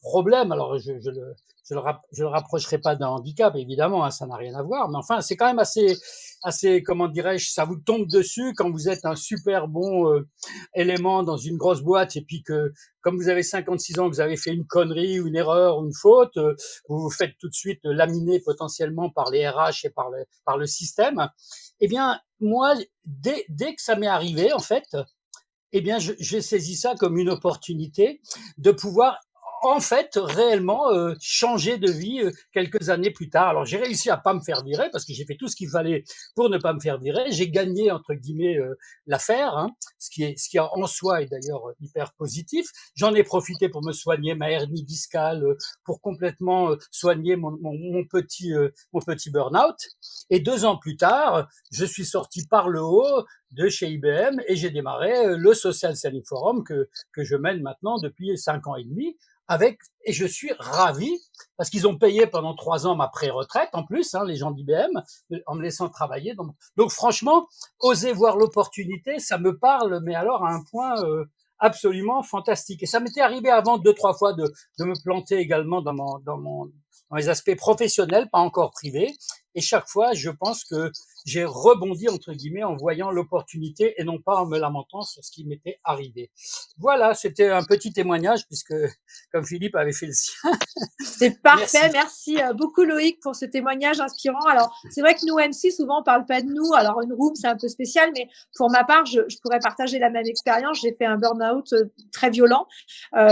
problème, alors je le rapprocherai pas d'un handicap, évidemment, ça n'a rien à voir, mais enfin, c'est quand même assez, comment dirais-je, ça vous tombe dessus quand vous êtes un super bon élément dans une grosse boîte, et puis que, comme vous avez 56 ans, vous avez fait une connerie ou une erreur ou une faute, vous vous faites tout de suite laminer potentiellement par les RH et par le système. Eh bien, moi, dès que ça m'est arrivé, en fait, eh bien, j'ai saisi ça comme une opportunité de pouvoir en fait réellement changé de vie quelques années plus tard. Alors j'ai réussi à pas me faire virer parce que j'ai fait tout ce qu'il fallait pour ne pas me faire virer. J'ai gagné entre guillemets l'affaire, hein, ce qui en soi est d'ailleurs hyper positif. J'en ai profité pour me soigner ma hernie discale, pour complètement soigner mon petit burn-out. Et 2 ans plus tard, je suis sorti par le haut de chez IBM et j'ai démarré le Social Selling Forum que je mène maintenant depuis 5 ans et demi et je suis ravi parce qu'ils ont payé pendant 3 ans ma pré-retraite en plus, hein, les gens d'IBM, en me laissant travailler. Donc franchement, oser voir l'opportunité, ça me parle, mais alors à un point absolument fantastique. Et ça m'était arrivé avant 2, 3 fois de me planter également dans les aspects professionnels, pas encore privés. Et chaque fois, je pense que j'ai rebondi, entre guillemets, en voyant l'opportunité et non pas en me lamentant sur ce qui m'était arrivé. Voilà, c'était un petit témoignage puisque, comme Philippe avait fait le sien. C'est parfait. Merci beaucoup, Loïc, pour ce témoignage inspirant. Alors, c'est vrai que nous, MC, souvent, on parle pas de nous. Alors, une room, c'est un peu spécial, mais pour ma part, je pourrais partager la même expérience. J'ai fait un burn-out très violent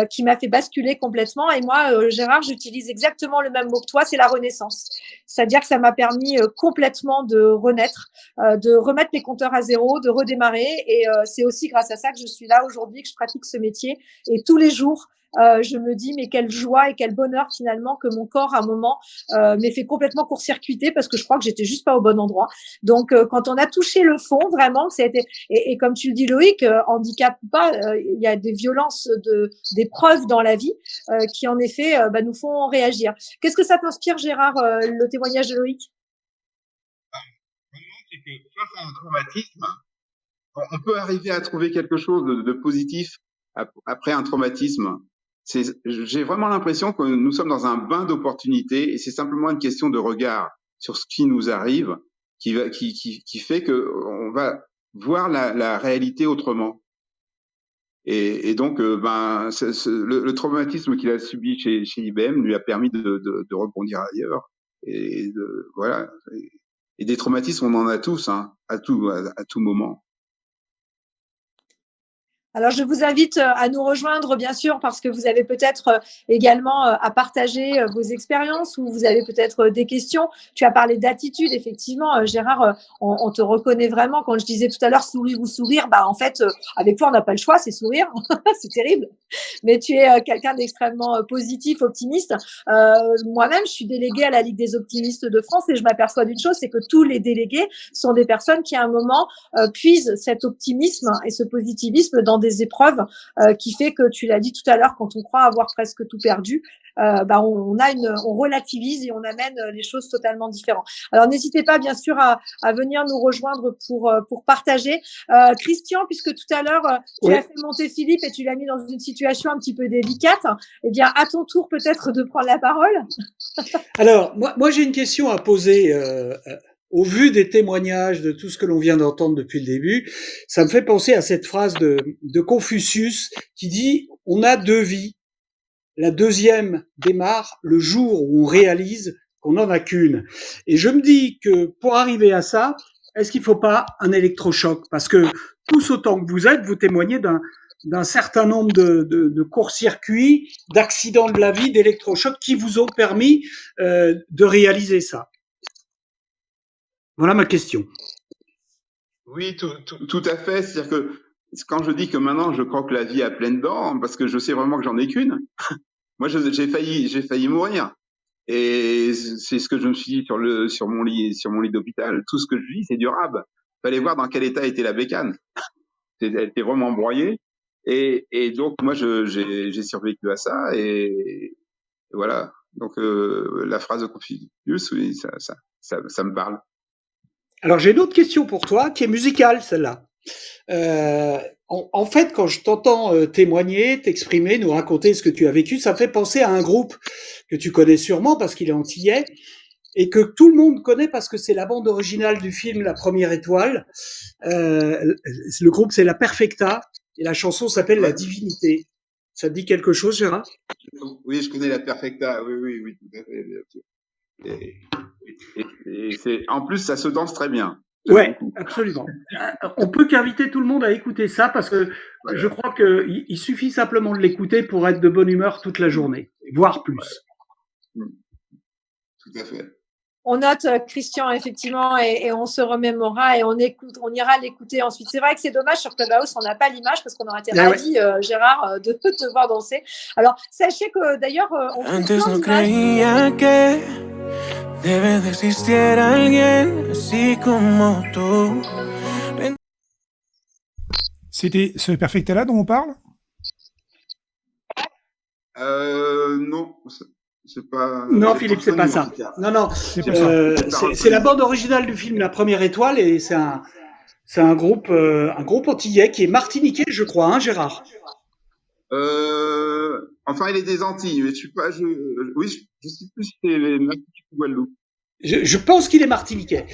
qui m'a fait basculer complètement. Et moi, Gérard, j'utilise exactement le même mot que toi, c'est la renaissance. C'est-à-dire que ça m'a permis complètement de renaître, de remettre les compteurs à zéro, de redémarrer. Et c'est aussi grâce à ça que je suis là aujourd'hui, que je pratique ce métier. Et tous les jours, je me dis mais quelle joie et quel bonheur finalement que mon corps à un moment m'ait fait complètement court-circuiter parce que je crois que j'étais juste pas au bon endroit. Donc quand on a touché le fond vraiment, et comme tu le dis Loïc, handicap ou pas, il y a des violences des preuves dans la vie qui en effet nous font réagir. Qu'est-ce que ça t'inspire Gérard, le témoignage de Loïc? C'est que face à un traumatisme, on peut arriver à trouver quelque chose de positif après un traumatisme. J'ai vraiment l'impression que nous sommes dans un bain d'opportunités et c'est simplement une question de regard sur ce qui nous arrive qui fait que on va voir la réalité autrement. Et donc, le traumatisme qu'il a subi chez IBM lui a permis de rebondir ailleurs. Voilà. Et des traumatismes, on en a tous, hein, à tout moment. Alors, je vous invite à nous rejoindre, bien sûr, parce que vous avez peut-être également à partager vos expériences ou vous avez peut-être des questions. Tu as parlé d'attitude, effectivement, Gérard, on te reconnaît vraiment. Quand je disais tout à l'heure sourire ou sourire, en fait, avec toi, on n'a pas le choix, c'est sourire. C'est terrible. Mais tu es quelqu'un d'extrêmement positif, optimiste. Moi-même, je suis déléguée à la Ligue des optimistes de France et je m'aperçois d'une chose, c'est que tous les délégués sont des personnes qui, à un moment, puisent cet optimisme et ce positivisme dans des épreuves qui fait que, tu l'as dit tout à l'heure, quand on croit avoir presque tout perdu, on relativise et on amène les choses totalement différentes. Alors, n'hésitez pas, bien sûr, à venir nous rejoindre pour partager. Christian, puisque tout à l'heure, tu as fait monter Philippe et tu l'as mis dans une situation un petit peu délicate, eh bien, à ton tour, peut-être, de prendre la parole. Alors, moi j'ai une question à poser. Au vu des témoignages, de tout ce que l'on vient d'entendre depuis le début, ça me fait penser à cette phrase de Confucius qui dit « On a 2 vies. La deuxième démarre le jour où on réalise qu'on n'en a qu'une. » Et je me dis que pour arriver à ça, est-ce qu'il ne faut pas un électrochoc? Parce que tous autant que vous êtes, vous témoignez d'un certain nombre de court-circuits, d'accidents de la vie, d'électrochocs qui vous ont permis de réaliser ça. Voilà ma question. Oui, tout à fait. C'est-à-dire que quand je dis que maintenant je croque la vie à pleines dents, parce que je sais vraiment que j'en ai qu'une. Moi, j'ai failli mourir. Et c'est ce que je me suis dit sur mon lit d'hôpital. Tout ce que je vis, c'est durable. Fallait voir dans quel état était la bécane. Elle était vraiment broyée. Et donc, moi, j'ai survécu à ça. Et voilà. Donc, la phrase de Confucius, oui, ça me parle. Alors, j'ai une autre question pour toi, qui est musicale, celle-là. En fait, quand je t'entends témoigner, t'exprimer, nous raconter ce que tu as vécu, ça me fait penser à un groupe que tu connais sûrement parce qu'il est antillais et que tout le monde connaît parce que c'est la bande originale du film La Première Étoile. Le groupe, c'est La Perfecta et la chanson s'appelle La Divinité. Ça te dit quelque chose, Gérard? Oui, je connais La Perfecta. Oui, tout à fait, bien sûr. Et en plus, ça se danse très bien. Ouais, absolument. On peut qu'inviter tout le monde à écouter ça parce que je crois qu'il suffit simplement de l'écouter pour être de bonne humeur toute la journée. voire plus. Mm. Tout à fait. On note Christian effectivement et on se remémorera et on ira l'écouter ensuite. C'est vrai que c'est dommage sur Clubhouse, on n'a pas l'image parce qu'on aurait été ravis, Gérard, de te voir danser. Alors sachez que d'ailleurs on trouve plein d'images. C'était ce Perfectella dont on parle? Non, c'est pas. Non, Philippe, c'est pas ça. Non, c'est la bande originale du film La Première Étoile et c'est un groupe antillais qui est martiniquais, je crois, hein, Gérard. Enfin, il est des Antilles, mais je suis pas. Oui, je sais plus si c'est les Martinique ou Guadeloupe. Je pense qu'il est martiniquais.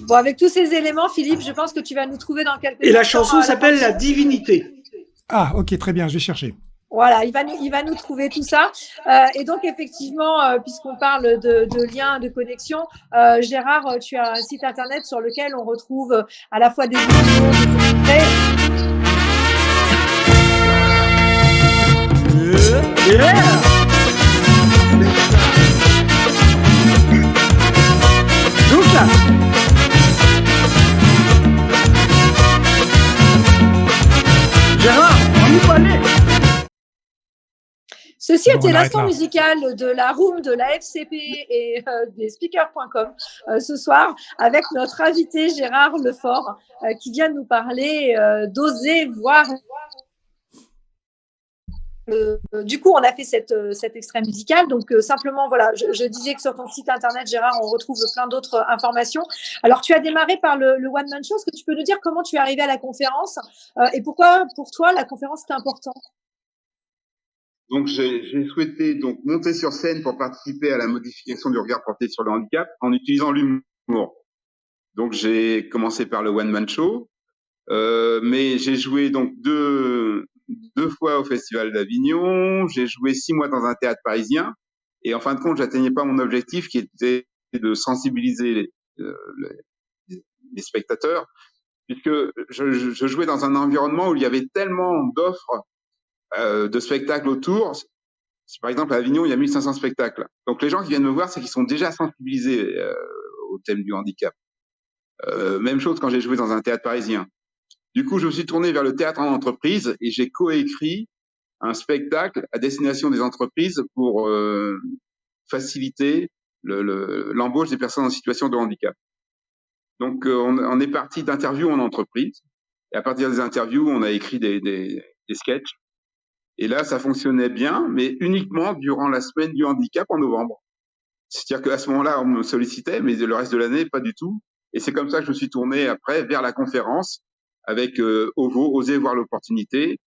Bon, avec tous ces éléments, Philippe, je pense que tu vas nous trouver dans quelques instants. Et la chanson s'appelle La Divinité. Ah, ok, très bien, je vais chercher. Voilà, il va nous trouver tout ça. Et donc, effectivement, puisqu'on parle de liens, de connexions, Gérard, tu as un site internet sur lequel on retrouve à la fois des vidéos, des Gérard, on y peut aller. Ceci était l'instant musical de la room de la FCP et des speakers.com ce soir avec notre invité Gérard Lefort qui vient nous parler d'oser voir. Du coup, on a fait cet extrait musical. Donc, simplement, voilà, je disais que sur ton site internet, Gérard, on retrouve plein d'autres informations. Alors, tu as démarré par le One Man Show. Est-ce que tu peux nous dire comment tu es arrivé à la conférence et pourquoi, pour toi, la conférence est importante? Donc, j'ai souhaité donc monter sur scène pour participer à la modification du regard porté sur le handicap en utilisant l'humour. Donc, j'ai commencé par le One Man Show, mais j'ai joué donc deux fois au Festival d'Avignon. J'ai joué 6 mois dans un théâtre parisien, et en fin de compte, j'atteignais pas mon objectif, qui était de sensibiliser les spectateurs, puisque je jouais dans un environnement où il y avait tellement d'offres de spectacles autour. Par exemple, à Avignon, il y a 1500 spectacles. Donc, les gens qui viennent me voir, c'est qu'ils sont déjà sensibilisés au thème du handicap. Même chose quand j'ai joué dans un théâtre parisien. Du coup, je me suis tourné vers le théâtre en entreprise et j'ai coécrit un spectacle à destination des entreprises pour faciliter l'embauche des personnes en situation de handicap. Donc, on est parti d'interviews en entreprise. Et à partir des interviews, on a écrit des sketchs. Et là, ça fonctionnait bien, mais uniquement durant la semaine du handicap en novembre. C'est-à-dire qu'à ce moment-là, on me sollicitait, mais le reste de l'année, pas du tout. Et c'est comme ça que je me suis tourné après vers la conférence avec OVO, Oser voir l'opportunité,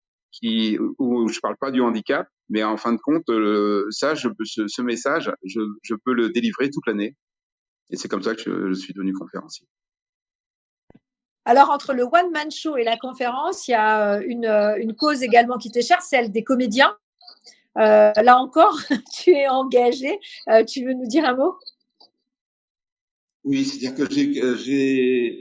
où je parle pas du handicap, mais en fin de compte, ce message, je peux le délivrer toute l'année. Et c'est comme ça que je suis devenu conférencier. Alors, entre le One Man Show et la conférence, il y a une cause également qui t'est chère, celle des comédiens. Là encore, tu es engagé. Tu veux nous dire un mot? Oui, c'est-à-dire que j'ai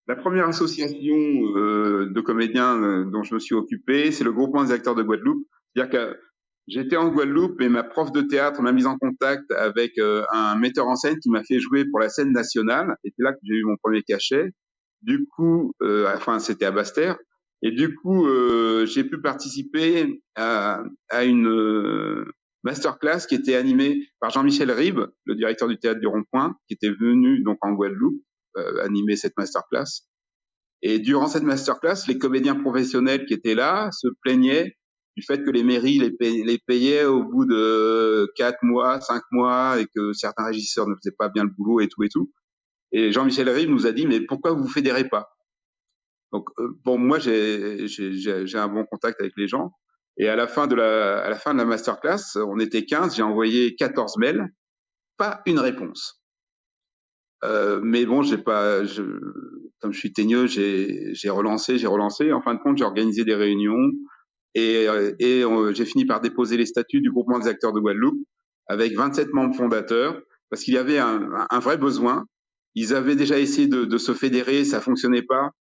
la première association de comédiens dont je me suis occupé, c'est le groupement des acteurs de Guadeloupe. C'est-à-dire que j'étais en Guadeloupe et ma prof de théâtre m'a mis en contact avec un metteur en scène qui m'a fait jouer pour la scène nationale. Et c'est là que j'ai eu mon premier cachet. Du coup, c'était à Basse-Terre. Et du coup, j'ai pu participer à une masterclass qui était animée par Jean-Michel Ribes, le directeur du théâtre du Rond-Point, qui était venu donc en Guadeloupe animer cette masterclass. Et durant cette masterclass, les comédiens professionnels qui étaient là se plaignaient du fait que les mairies les payaient au bout de 4 mois, 5 mois, et que certains régisseurs ne faisaient pas bien le boulot et tout et tout. Et Jean-Michel Ribes nous a dit, mais pourquoi vous fédérez pas? Donc, bon, moi, j'ai un bon contact avec les gens. Et à la fin de la masterclass, on était 15, j'ai envoyé 14 mails, pas une réponse. Mais bon, comme je suis teigneux, j'ai relancé. En fin de compte, j'ai organisé des réunions et j'ai fini par déposer les statuts du groupement des acteurs de Guadeloupe avec 27 membres fondateurs parce qu'il y avait un vrai besoin. Ils avaient déjà essayé de se fédérer, ça fonctionnait pas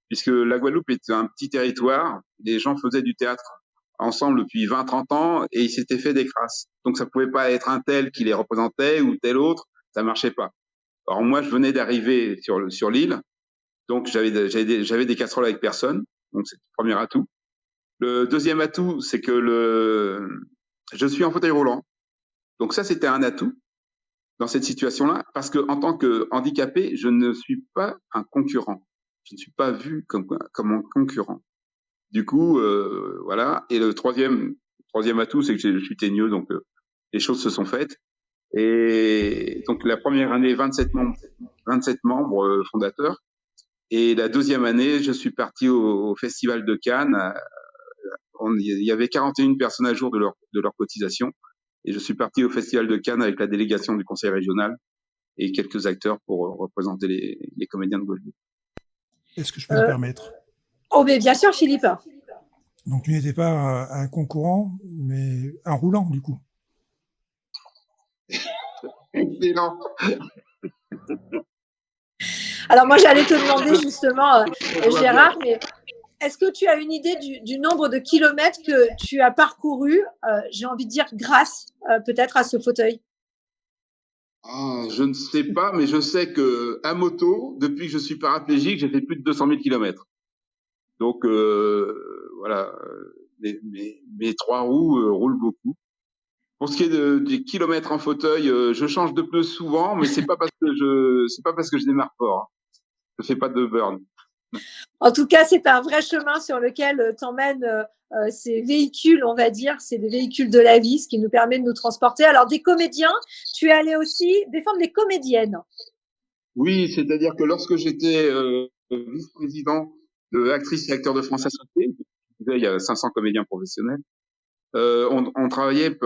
puisque la Guadeloupe est un petit territoire. Les gens faisaient du théâtre ensemble depuis 20-30 ans et ils s'étaient fait des crasses. Donc ça pouvait pas être un tel qui les représentait ou tel autre, ça marchait pas. Alors moi, je venais d'arriver sur l'île, donc j'avais des casseroles avec personne, donc c'est le premier atout. Le deuxième atout, c'est que je suis en fauteuil roulant. Donc ça, c'était un atout dans cette situation-là, parce que en tant que handicapé, je ne suis pas un concurrent. Je ne suis pas vu comme un concurrent. Du coup, voilà. Et le troisième atout, c'est que je suis teigneux, donc les choses se sont faites. Et donc la première année, 27 membres fondateurs. Et la deuxième année, je suis parti au Festival de Cannes. Il y avait 41 personnes à jour de leur cotisation. Et je suis parti au Festival de Cannes avec la délégation du conseil régional et quelques acteurs pour représenter les comédiens de Guadeloupe. Est-ce que je peux me permettre? Oh, mais bien sûr, Philippe. Donc, tu n'étais pas un concurrent, mais un roulant, du coup. Excellent. Alors, moi, j'allais te demander justement, Gérard, mais est-ce que tu as une idée du nombre de kilomètres que tu as parcouru, j'ai envie de dire, grâce peut-être à ce fauteuil? Je ne sais pas, mais je sais que à moto, depuis que je suis paraplégique, j'ai fait plus de 200 000 kilomètres. Donc voilà, mes trois roues roulent beaucoup. Pour ce qui est des kilomètres en fauteuil, je change de pneus souvent, mais c'est pas parce que je démarre fort. Je fais pas de burn. En tout cas, c'est un vrai chemin sur lequel t'emmènent ces véhicules, on va dire, c'est des véhicules de la vie, ce qui nous permet de nous transporter. Alors, des comédiens, tu es allé aussi défendre les comédiennes. Oui, c'est-à-dire que lorsque j'étais vice-président de Actrices et Acteurs de France Associés, il y a 500 comédiens professionnels, on travaillait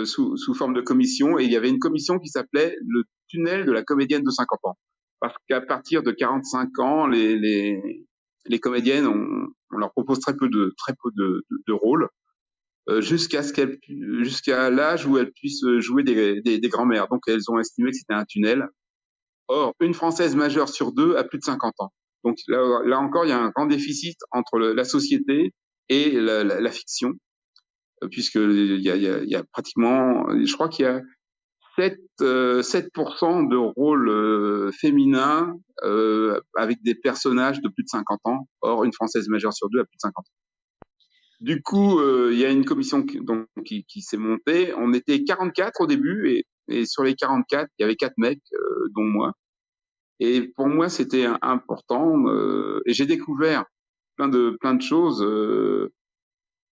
sous forme de commission et il y avait une commission qui s'appelait le tunnel de la comédienne de 50 ans. Parce qu'à partir de 45 ans, les comédiennes, on leur propose très peu de rôles jusqu'à l'âge où elles puissent jouer des grands-mères. Donc elles ont estimé que c'était un tunnel. Or, une Française majeure sur deux a plus de 50 ans. Donc là encore, il y a un grand déficit entre la société et la fiction, puisque il y a pratiquement, je crois qu'il y a 7% de rôles féminins avec des personnages de plus de 50 ans. Or, une Française majeure sur deux a plus de 50 ans. Du coup, il y a une commission qui s'est montée. On était 44 au début et sur les 44, il y avait 4 mecs, dont moi. Et pour moi, c'était important. Et j'ai découvert plein de choses.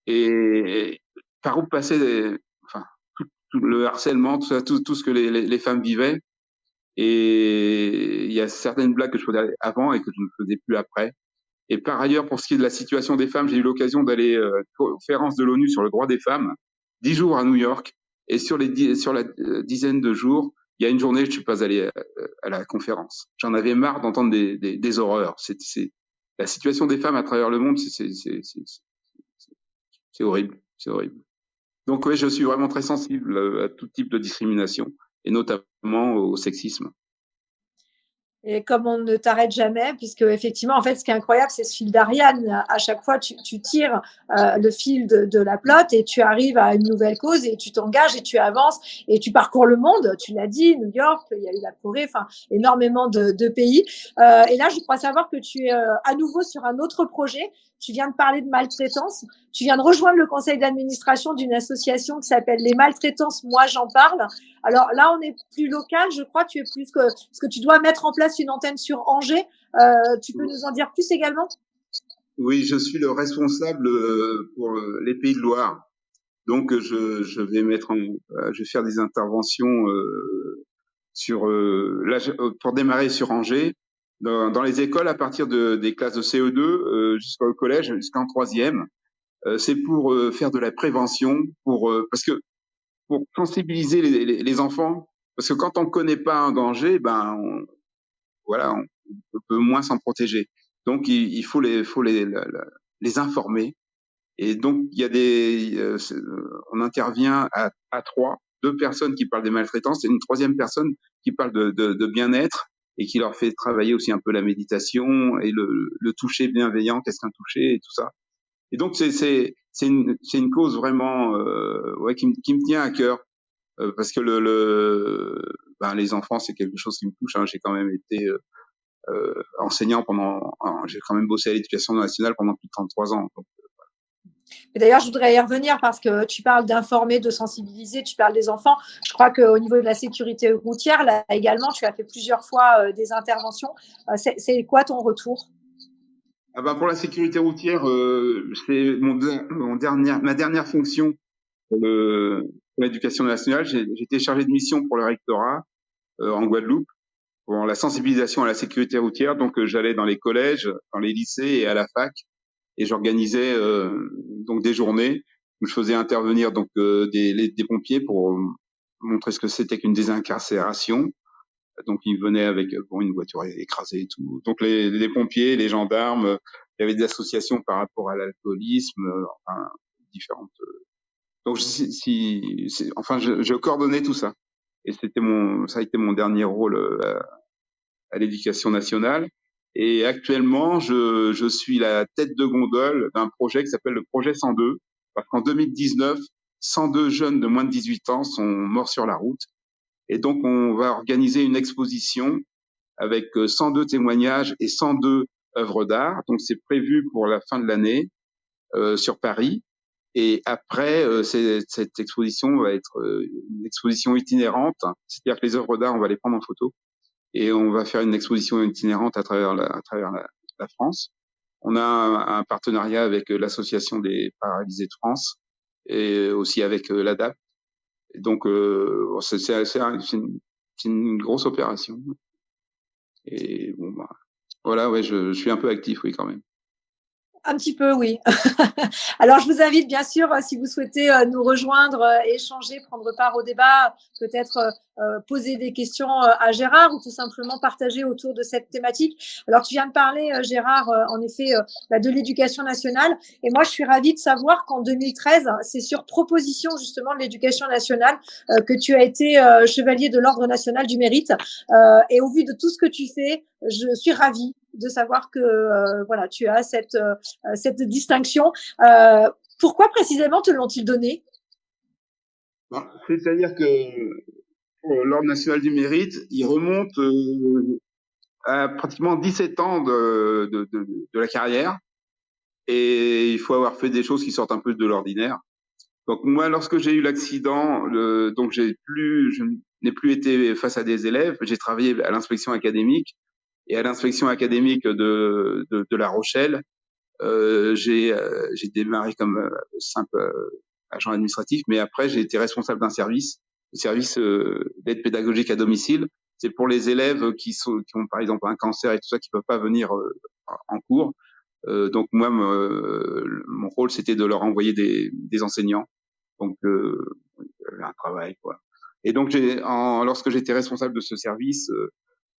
Et par où passer, enfin, tout le harcèlement, tout ça, tout ce que les femmes vivaient. Et il y a certaines blagues que je faisais avant et que je ne faisais plus après. Et par ailleurs, pour ce qui est de la situation des femmes, j'ai eu l'occasion d'aller à la conférence de l'ONU sur le droit des femmes, 10 jours à New York. Et sur la dizaine de jours, il y a une journée, je suis pas allé à la conférence. J'en avais marre d'entendre des horreurs. La situation des femmes à travers le monde, c'est horrible, c'est horrible. Donc oui, je suis vraiment très sensible à tout type de discrimination, et notamment au sexisme. Et comme on ne t'arrête jamais, puisque effectivement, en fait, ce qui est incroyable, c'est ce fil d'Ariane. À chaque fois, tu tires le fil de la pelote et tu arrives à une nouvelle cause et tu t'engages et tu avances et tu parcours le monde. Tu l'as dit, New York, il y a eu la Corée, enfin, énormément de pays. Et là, je crois savoir que tu es à nouveau sur un autre projet. Tu viens de parler de maltraitance. Tu viens de rejoindre le conseil d'administration d'une association qui s'appelle Les Maltraitances. Moi, j'en parle. Alors là, on est plus local, je crois. Tu es plus que parce que tu dois mettre en place une antenne sur Angers. Tu peux nous en dire plus également? Oui, je suis le responsable pour les Pays de Loire. Donc je vais faire des interventions pour démarrer sur Angers dans les écoles à partir des classes de CE2 jusqu'au collège, jusqu'en troisième. C'est pour faire de la prévention, parce que pour sensibiliser les enfants, parce que quand on connaît pas un danger, voilà, on peut moins s'en protéger. Donc il faut les informer. Et donc il y a on intervient à trois, deux personnes qui parlent des maltraitances et une troisième personne qui parle de bien-être et qui leur fait travailler aussi un peu la méditation et le toucher bienveillant, qu'est-ce qu'un toucher et tout ça. Et donc c'est une cause vraiment ouais qui me tient à cœur parce que ben, les enfants c'est quelque chose qui me touche. Hein. J'ai quand même été enseignant j'ai quand même bossé à l'éducation nationale pendant plus de 33 ans. Donc, Et d'ailleurs, je voudrais y revenir parce que tu parles d'informer, de sensibiliser, tu parles des enfants. Je crois qu'au niveau de la sécurité routière, là également, tu as fait plusieurs fois des interventions. C'est quoi ton retour? ah ben pour la sécurité routière, c'est ma dernière fonction pour l'éducation nationale. J'ai été chargé de mission pour le rectorat en Guadeloupe pour la sensibilisation à la sécurité routière. Donc j'allais dans les collèges, dans les lycées et à la fac et j'organisais donc des journées où je faisais intervenir donc des pompiers pour montrer ce que c'était qu'une désincarcération. Donc ils venaient avec bon, une voiture écrasée et tout. Donc les pompiers, les gendarmes, il y avait des associations par rapport à l'alcoolisme, enfin différentes. Donc enfin je coordonnais tout ça. Et ça a été mon dernier rôle à l'éducation nationale. Et actuellement, je suis la tête de gondole d'un projet qui s'appelle le projet 102, parce qu'en 2019, 102 jeunes de moins de 18 ans sont morts sur la route. Et donc, on va organiser une exposition avec 102 témoignages et 102 œuvres d'art. Donc, c'est prévu pour la fin de l'année sur Paris. Et après, cette exposition va être une exposition itinérante, c'est-à-dire que les œuvres d'art, on va les prendre en photo et on va faire une exposition itinérante à travers la France. On a un partenariat avec l'association des paralysés de France et aussi avec l'ADAP. Et donc c'est une grosse opération. Et bon bah, voilà, ouais, je suis un peu actif, oui, quand même. Un petit peu, oui. Alors, je vous invite, bien sûr, si vous souhaitez nous rejoindre, échanger, prendre part au débat, peut-être poser des questions à Gérard ou tout simplement partager autour de cette thématique. Alors, tu viens de parler, Gérard, en effet, de l'éducation nationale. Et moi, je suis ravie de savoir qu'en 2013, c'est sur proposition justement de l'éducation nationale que tu as été chevalier de l'Ordre national du mérite. Et au vu de tout ce que tu fais, je suis ravie de savoir que voilà, tu as cette distinction. Pourquoi précisément te l'ont-ils donné? Bon, c'est-à-dire que l'Ordre national du mérite, il remonte à pratiquement 17 ans de la carrière et il faut avoir fait des choses qui sortent un peu de l'ordinaire. Donc moi, lorsque j'ai eu l'accident, donc je n'ai plus été face à des élèves, j'ai travaillé à l'inspection académique et à l'inspection académique de La Rochelle, j'ai démarré comme simple agent administratif, mais après j'ai été responsable d'un service, le service d'aide pédagogique à domicile. C'est pour les élèves qui ont par exemple un cancer et tout ça, qui peuvent pas venir en cours. Donc moi, mon rôle c'était de leur envoyer des enseignants. Donc un travail quoi. Et donc lorsque j'étais responsable de ce service,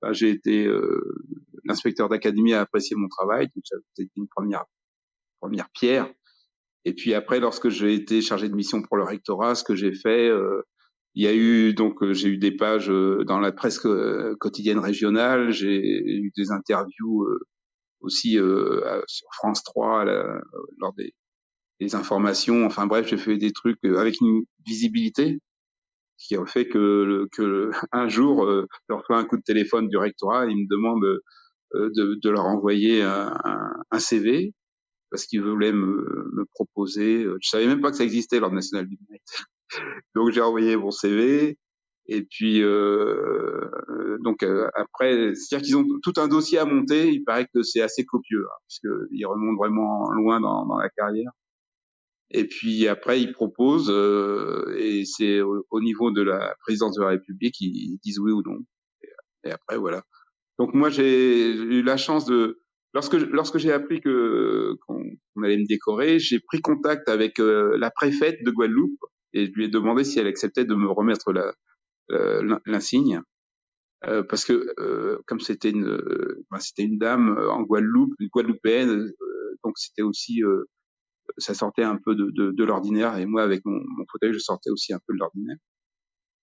bah, j'ai été l'inspecteur d'académie a apprécié mon travail, donc ça c'était une première pierre. Et puis après, lorsque j'ai été chargé de mission pour le rectorat, ce que j'ai fait, il y a eu donc j'ai eu des pages dans la presse quotidienne régionale, j'ai eu des interviews aussi sur France 3 lors des informations. Enfin bref, j'ai fait des trucs avec une visibilité qui a fait que un jour, je reçois un coup de téléphone du rectorat, il me demande de leur envoyer un CV parce qu'ils voulaient me proposer. Je savais même pas que ça existait, l'Ordre national du mérite. Donc j'ai envoyé mon CV. Et puis donc après, c'est-à-dire qu'ils ont tout un dossier à monter. Il paraît que c'est assez copieux, hein, parce que ils remontent vraiment loin dans la carrière. Et puis après, ils proposent, et c'est au niveau de la présidence de la République, ils disent oui ou non. Et après, voilà. Donc moi, j'ai eu la chance lorsque j'ai appris qu'on allait me décorer, j'ai pris contact avec la préfète de Guadeloupe et je lui ai demandé si elle acceptait de me remettre l'insigne. Parce que comme c'était une dame en Guadeloupe, une Guadeloupéenne, donc c'était aussi ça sortait un peu de l'ordinaire et moi avec mon fauteuil je sortais aussi un peu de l'ordinaire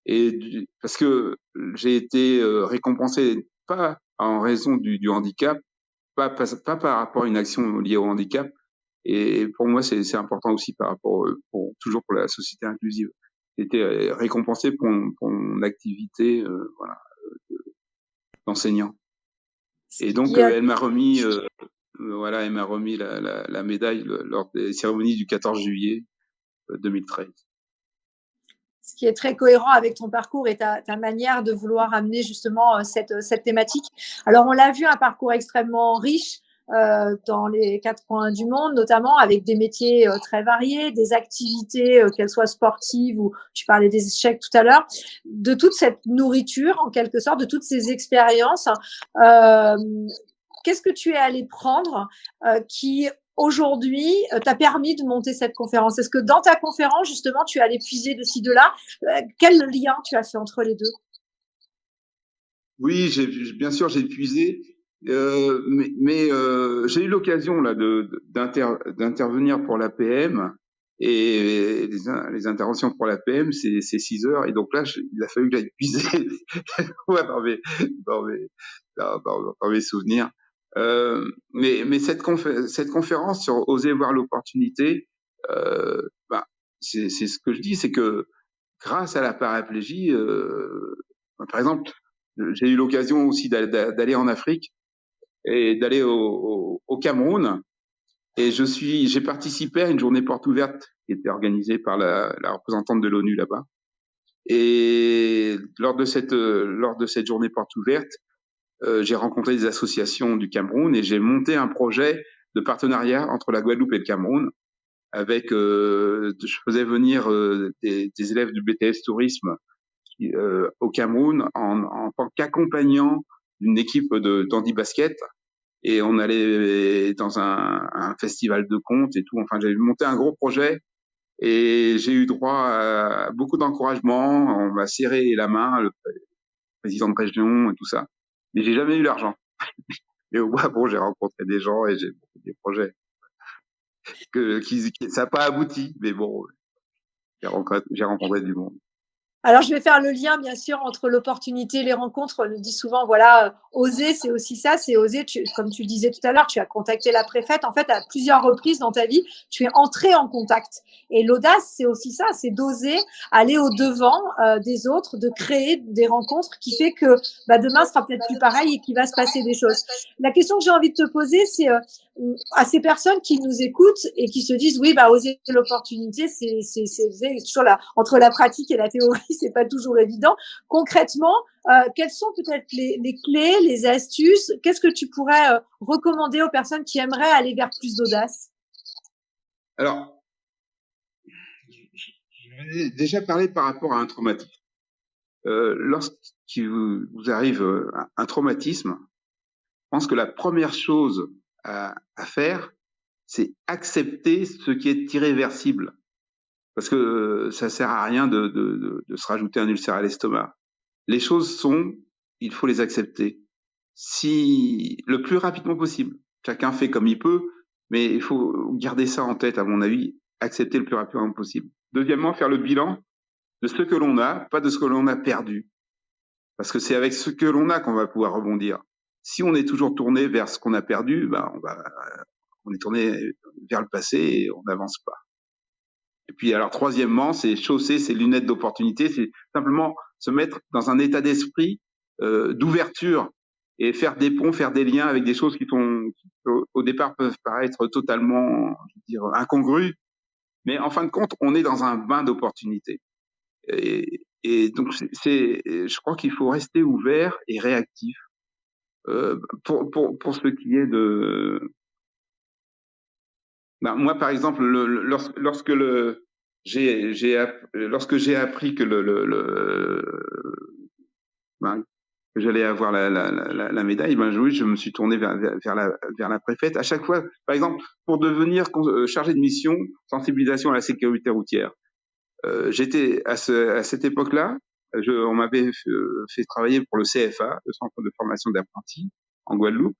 et parce que j'ai été récompensé pas en raison du handicap, pas par rapport à une action liée au handicap, Et pour moi, c'est important aussi par rapport, toujours pour la société inclusive. J'étais récompensé pour mon activité, voilà, d'enseignant. Et donc, elle m'a remis, voilà, elle m'a remis la médaille lors des cérémonies du 14 juillet 2013. Ce qui est très cohérent avec ton parcours et ta manière de vouloir amener justement cette thématique. Alors, on l'a vu, un parcours extrêmement riche dans les 4 coins du monde, notamment avec des métiers très variés, des activités, qu'elles soient sportives ou tu parlais des échecs tout à l'heure, de toute cette nourriture, en quelque sorte, de toutes ces expériences. Qu'est-ce que tu es allé prendre qui aujourd'hui t'a permis de monter cette conférence? Est-ce que dans ta conférence, justement, tu es allé puiser de ci, de là? Quel lien tu as fait entre les deux? Oui, bien sûr, j'ai puisé, mais j'ai eu l'occasion là d'intervenir pour l'APM, et les interventions pour l'APM, c'est 6 heures, et donc là, il a fallu que j'aille puiser ouais, dans mes souvenirs. Mais cette conférence sur oser voir l'opportunité, bah, c'est ce que je dis, c'est que grâce à la paraplégie, par exemple, j'ai eu l'occasion aussi d'aller en Afrique et d'aller au Cameroun, et j'ai participé à une journée porte ouverte qui était organisée par la représentante de l'ONU là-bas. Et lors de cette journée porte ouverte, j'ai rencontré des associations du Cameroun et j'ai monté un projet de partenariat entre la Guadeloupe et le Cameroun avec, je faisais venir des élèves du BTS Tourisme au Cameroun en tant qu'accompagnant d'une équipe d'handi basket, et on allait dans un festival de contes et tout. Enfin, j'avais monté un gros projet et j'ai eu droit à beaucoup d'encouragement. On m'a serré la main, le président de région et tout ça, mais j'ai jamais eu l'argent. Et au bout, bon, j'ai rencontré des gens et j'ai monté des projets ça n'a pas abouti, mais bon, j'ai rencontré du monde. Alors, je vais faire le lien, bien sûr, entre l'opportunité et les rencontres. On nous dit souvent, voilà, oser, c'est aussi ça, c'est oser. Comme tu le disais tout à l'heure, tu as contacté la préfète. En fait, à plusieurs reprises dans ta vie, tu es entré en contact. Et l'audace, c'est aussi ça, c'est d'oser aller au-devant des autres, de créer des rencontres qui fait que demain sera peut-être plus pareil et qu'il va se passer des choses. La question que j'ai envie de te poser, c'est à ces personnes qui nous écoutent et qui se disent, oui, oser l'opportunité, c'est toujours là, entre la pratique et la théorie, c'est pas toujours évident. Concrètement, quelles sont peut-être les clés, les astuces? Qu'est-ce que tu pourrais recommander aux personnes qui aimeraient aller vers plus d'audace? Alors, je vais déjà parler par rapport à un traumatisme. Lorsqu'il vous arrive un traumatisme, je pense que la première chose à faire, c'est accepter ce qui est irréversible. Parce que ça sert à rien de se rajouter un ulcère à l'estomac. Les choses il faut les accepter. Le plus rapidement possible. Chacun fait comme il peut, mais il faut garder ça en tête, à mon avis, accepter le plus rapidement possible. Deuxièmement, faire le bilan de ce que l'on a, pas de ce que l'on a perdu. Parce que c'est avec ce que l'on a qu'on va pouvoir rebondir. Si on est toujours tourné vers ce qu'on a perdu, on est tourné vers le passé et on n'avance pas. Et puis, alors, troisièmement, c'est chausser ses lunettes d'opportunité, c'est simplement se mettre dans un état d'esprit d'ouverture et faire des ponts, faire des liens avec des choses qui au départ peuvent paraître totalement, je veux dire, incongrues, mais en fin de compte, on est dans un bain d'opportunités. Et donc, je crois qu'il faut rester ouvert et réactif pour ce qui est de. Moi, par exemple, lorsque j'ai appris que que j'allais avoir la médaille, oui, je me suis tourné vers la préfète. À chaque fois, par exemple, pour devenir chargé de mission sensibilisation à la sécurité routière, j'étais à cette époque-là, on m'avait fait travailler pour le CFA, le Centre de formation d'apprentis, en Guadeloupe,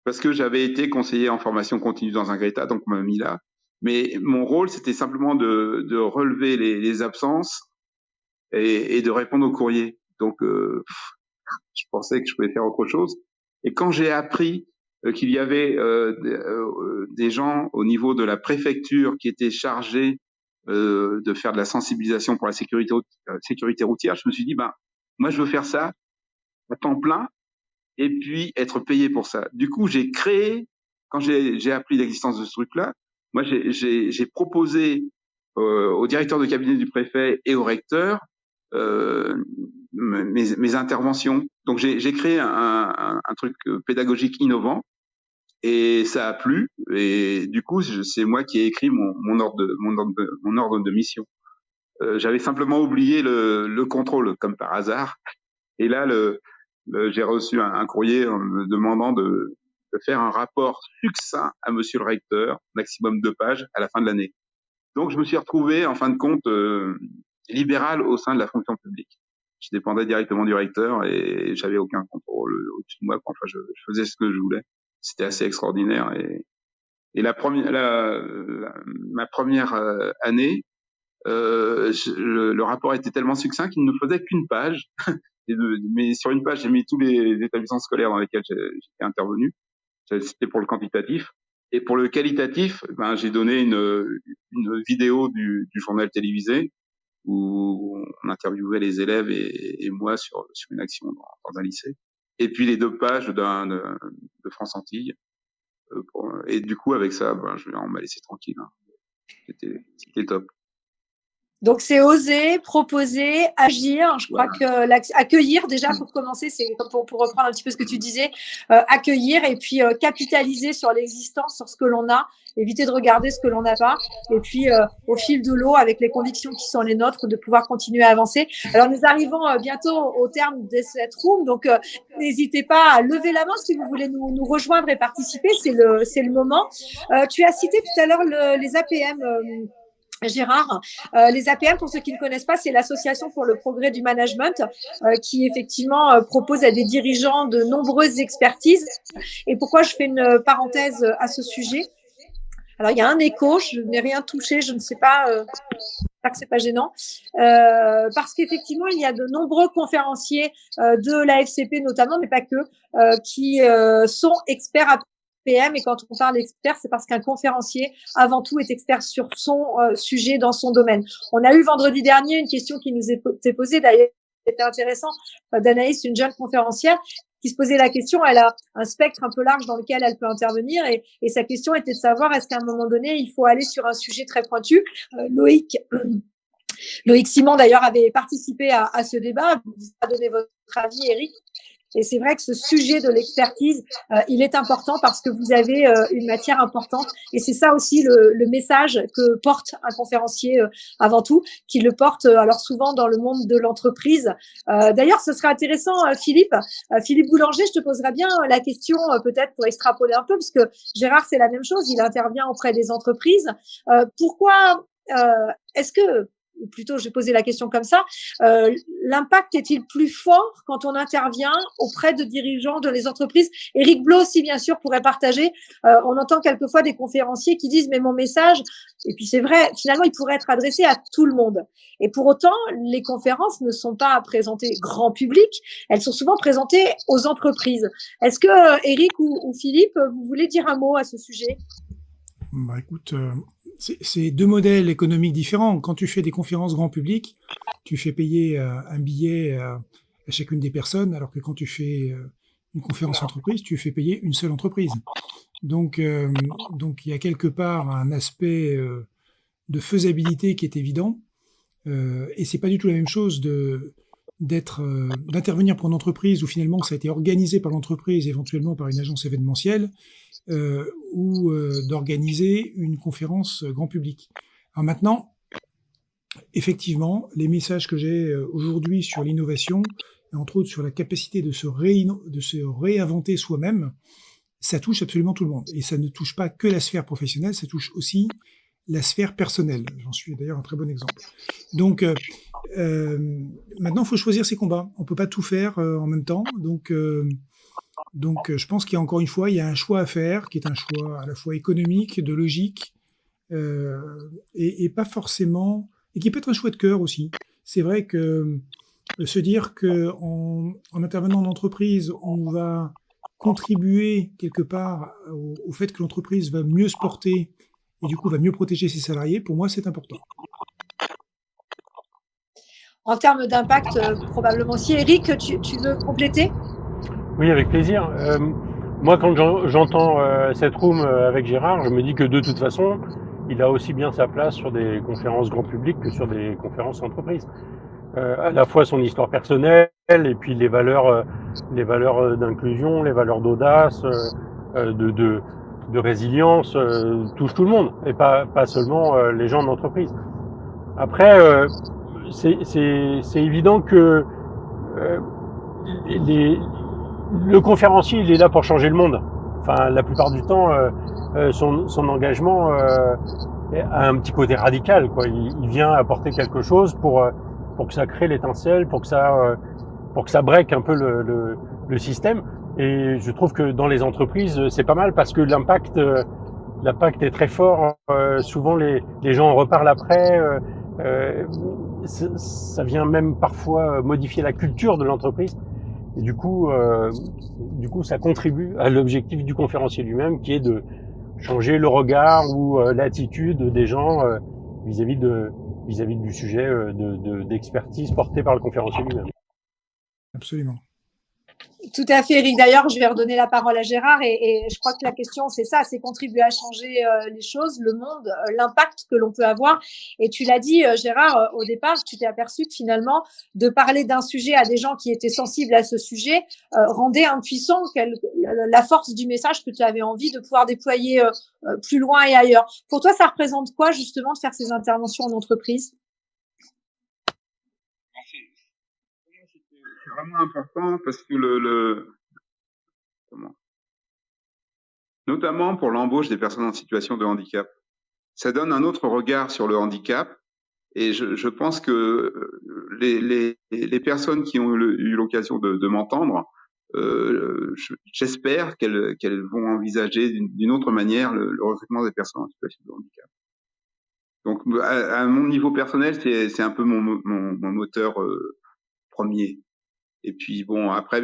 parce que j'avais été conseiller en formation continue dans un GRETA, donc on m'a mis là. Mais mon rôle, c'était simplement de relever les absences et de répondre aux courriers. Donc, je pensais que je pouvais faire autre chose. Et quand j'ai appris qu'il y avait des gens au niveau de la préfecture qui étaient chargés de faire de la sensibilisation pour la sécurité routière, je me suis dit, ben, moi, je veux faire ça à temps plein et puis être payé pour ça. Du coup, j'ai créé, quand j'ai appris l'existence de ce truc-là, moi, j'ai proposé au directeur de cabinet du préfet et au recteur mes interventions. Donc, j'ai créé un truc pédagogique innovant et ça a plu. Et du coup, c'est moi qui ai écrit mon ordre de mission. J'avais simplement oublié le contrôle, comme par hasard. Et là, j'ai reçu un courrier en me demandant de faire un rapport succinct à Monsieur le recteur, maximum 2 pages, à la fin de l'année. Donc, je me suis retrouvé, en fin de compte, libéral au sein de la fonction publique. Je dépendais directement du recteur et j'avais aucun contrôle au-dessus de moi. Enfin, je faisais ce que je voulais. C'était assez extraordinaire. Et ma première année, le rapport était tellement succinct qu'il ne faisait qu'une page. Mais sur une page, j'ai mis tous les établissements scolaires dans lesquels j'étais intervenu. C'était pour le quantitatif. Et pour le qualitatif, ben, j'ai donné une vidéo du journal télévisé où on interviewait les élèves et moi sur une action dans un lycée. Et puis les 2 pages de France Antilles. Et du coup, avec ça, ben, on m'a laissé tranquille. Hein. C'était top. Donc, c'est oser, proposer, agir. Je crois que accueillir, déjà, pour commencer, c'est pour reprendre un petit peu ce que tu disais, accueillir et puis capitaliser sur l'existence, sur ce que l'on a, éviter de regarder ce que l'on n'a pas. Et puis, au fil de l'eau, avec les convictions qui sont les nôtres, de pouvoir continuer à avancer. Alors, nous arrivons bientôt au terme de cette room. Donc, n'hésitez pas à lever la main si vous voulez nous rejoindre et participer. C'est le moment. Tu as cité tout à l'heure les APM. Gérard, les APM, pour ceux qui ne connaissent pas, c'est l'Association pour le progrès du management qui effectivement propose à des dirigeants de nombreuses expertises. Et pourquoi je fais une parenthèse à ce sujet? Alors, il y a un écho, je n'ai rien touché, je ne sais pas, j'espère que c'est pas gênant, parce qu'effectivement, il y a de nombreux conférenciers de la FCP notamment, mais pas que, qui sont experts APM. Et quand on parle expert, c'est parce qu'un conférencier, avant tout, est expert sur son sujet, dans son domaine. On a eu vendredi dernier une question qui nous était posée, d'ailleurs, c'était intéressant, d'Anaïs, une jeune conférencière, qui se posait la question. Elle a un spectre un peu large dans lequel elle peut intervenir, et sa question était de savoir est-ce qu'à un moment donné, il faut aller sur un sujet très pointu. Loïc Simon, d'ailleurs, avait participé à ce débat. Vous avez donné votre avis, Eric. Et c'est vrai que ce sujet de l'expertise, il est important parce que vous avez une matière importante. Et c'est ça aussi le message que porte un conférencier avant tout, qui le porte alors souvent dans le monde de l'entreprise. D'ailleurs, ce serait intéressant, Philippe Boulanger, je te poserai bien la question peut-être pour extrapoler un peu, parce que Gérard, c'est la même chose, il intervient auprès des entreprises. Pourquoi est-ce que, ou plutôt je vais poser la question comme ça, l'impact est-il plus fort quand on intervient auprès de dirigeants de les entreprises? Éric Blot aussi, bien sûr, pourrait partager. On entend quelquefois des conférenciers qui disent « mais mon message », et puis c'est vrai, finalement, il pourrait être adressé à tout le monde. Et pour autant, les conférences ne sont pas présentées grand public, elles sont souvent présentées aux entreprises. Est-ce que Éric ou Philippe, vous voulez dire un mot à ce sujet? Bah, écoute, c'est 2 modèles économiques différents. Quand tu fais des conférences grand public, tu fais payer un billet à chacune des personnes, alors que quand tu fais une conférence entreprise, tu fais payer une seule entreprise. Donc il y a quelque part un aspect de faisabilité qui est évident, et c'est pas du tout la même chose d'intervenir pour une entreprise où finalement ça a été organisé par l'entreprise, éventuellement par une agence événementielle, ou d'organiser une conférence grand public. Alors maintenant, effectivement, les messages que j'ai aujourd'hui sur l'innovation, et entre autres sur la capacité de se réinventer soi-même, ça touche absolument tout le monde. Et ça ne touche pas que la sphère professionnelle, ça touche aussi la sphère personnelle. J'en suis d'ailleurs un très bon exemple. Donc, maintenant, il faut choisir ses combats. On ne peut pas tout faire en même temps. Donc, je pense qu'il y a encore une fois, il y a un choix à faire, qui est un choix à la fois économique, de logique, et pas forcément, et qui peut être un choix de cœur aussi. C'est vrai que se dire qu'en intervenant en entreprise, on va contribuer quelque part au fait que l'entreprise va mieux se porter et du coup va mieux protéger ses salariés, pour moi, c'est important. En termes d'impact, probablement aussi. Eric, tu veux compléter? Oui, avec plaisir. Moi, quand j'entends cette room avec Gérard, je me dis que de toute façon, il a aussi bien sa place sur des conférences grand public que sur des conférences entreprises. À la fois son histoire personnelle et puis les valeurs d'inclusion, les valeurs d'audace, de résilience, touchent tout le monde et pas seulement les gens d'entreprise. Après, c'est évident que le conférencier, il est là pour changer le monde. Enfin, la plupart du temps, son engagement a un petit côté radical, quoi. Il vient apporter quelque chose pour que ça crée l'étincelle, pour que ça break un peu le système. Et je trouve que dans les entreprises, c'est pas mal parce que l'impact est très fort. Souvent, les gens en reparlent après. Ça vient même parfois modifier la culture de l'entreprise. Et du coup, ça contribue à l'objectif du conférencier lui-même, qui est de changer le regard ou l'attitude des gens vis-à-vis du sujet d'expertise porté par le conférencier lui-même. Absolument. Tout à fait, Eric. D'ailleurs, je vais redonner la parole à Gérard et je crois que la question, c'est ça, c'est contribuer à changer les choses, le monde, l'impact que l'on peut avoir. Et tu l'as dit, Gérard, au départ, tu t'es aperçu que finalement, de parler d'un sujet à des gens qui étaient sensibles à ce sujet rendait impuissant la force du message que tu avais envie de pouvoir déployer plus loin et ailleurs. Pour toi, ça représente quoi, justement, de faire ces interventions en entreprise? C'est vraiment important parce que notamment pour l'embauche des personnes en situation de handicap, ça donne un autre regard sur le handicap. Et je pense que les personnes qui ont eu l'occasion de m'entendre, j'espère qu'elles vont envisager d'une autre manière le recrutement des personnes en situation de handicap. Donc, à mon niveau personnel, c'est un peu mon moteur premier. Et puis bon, après,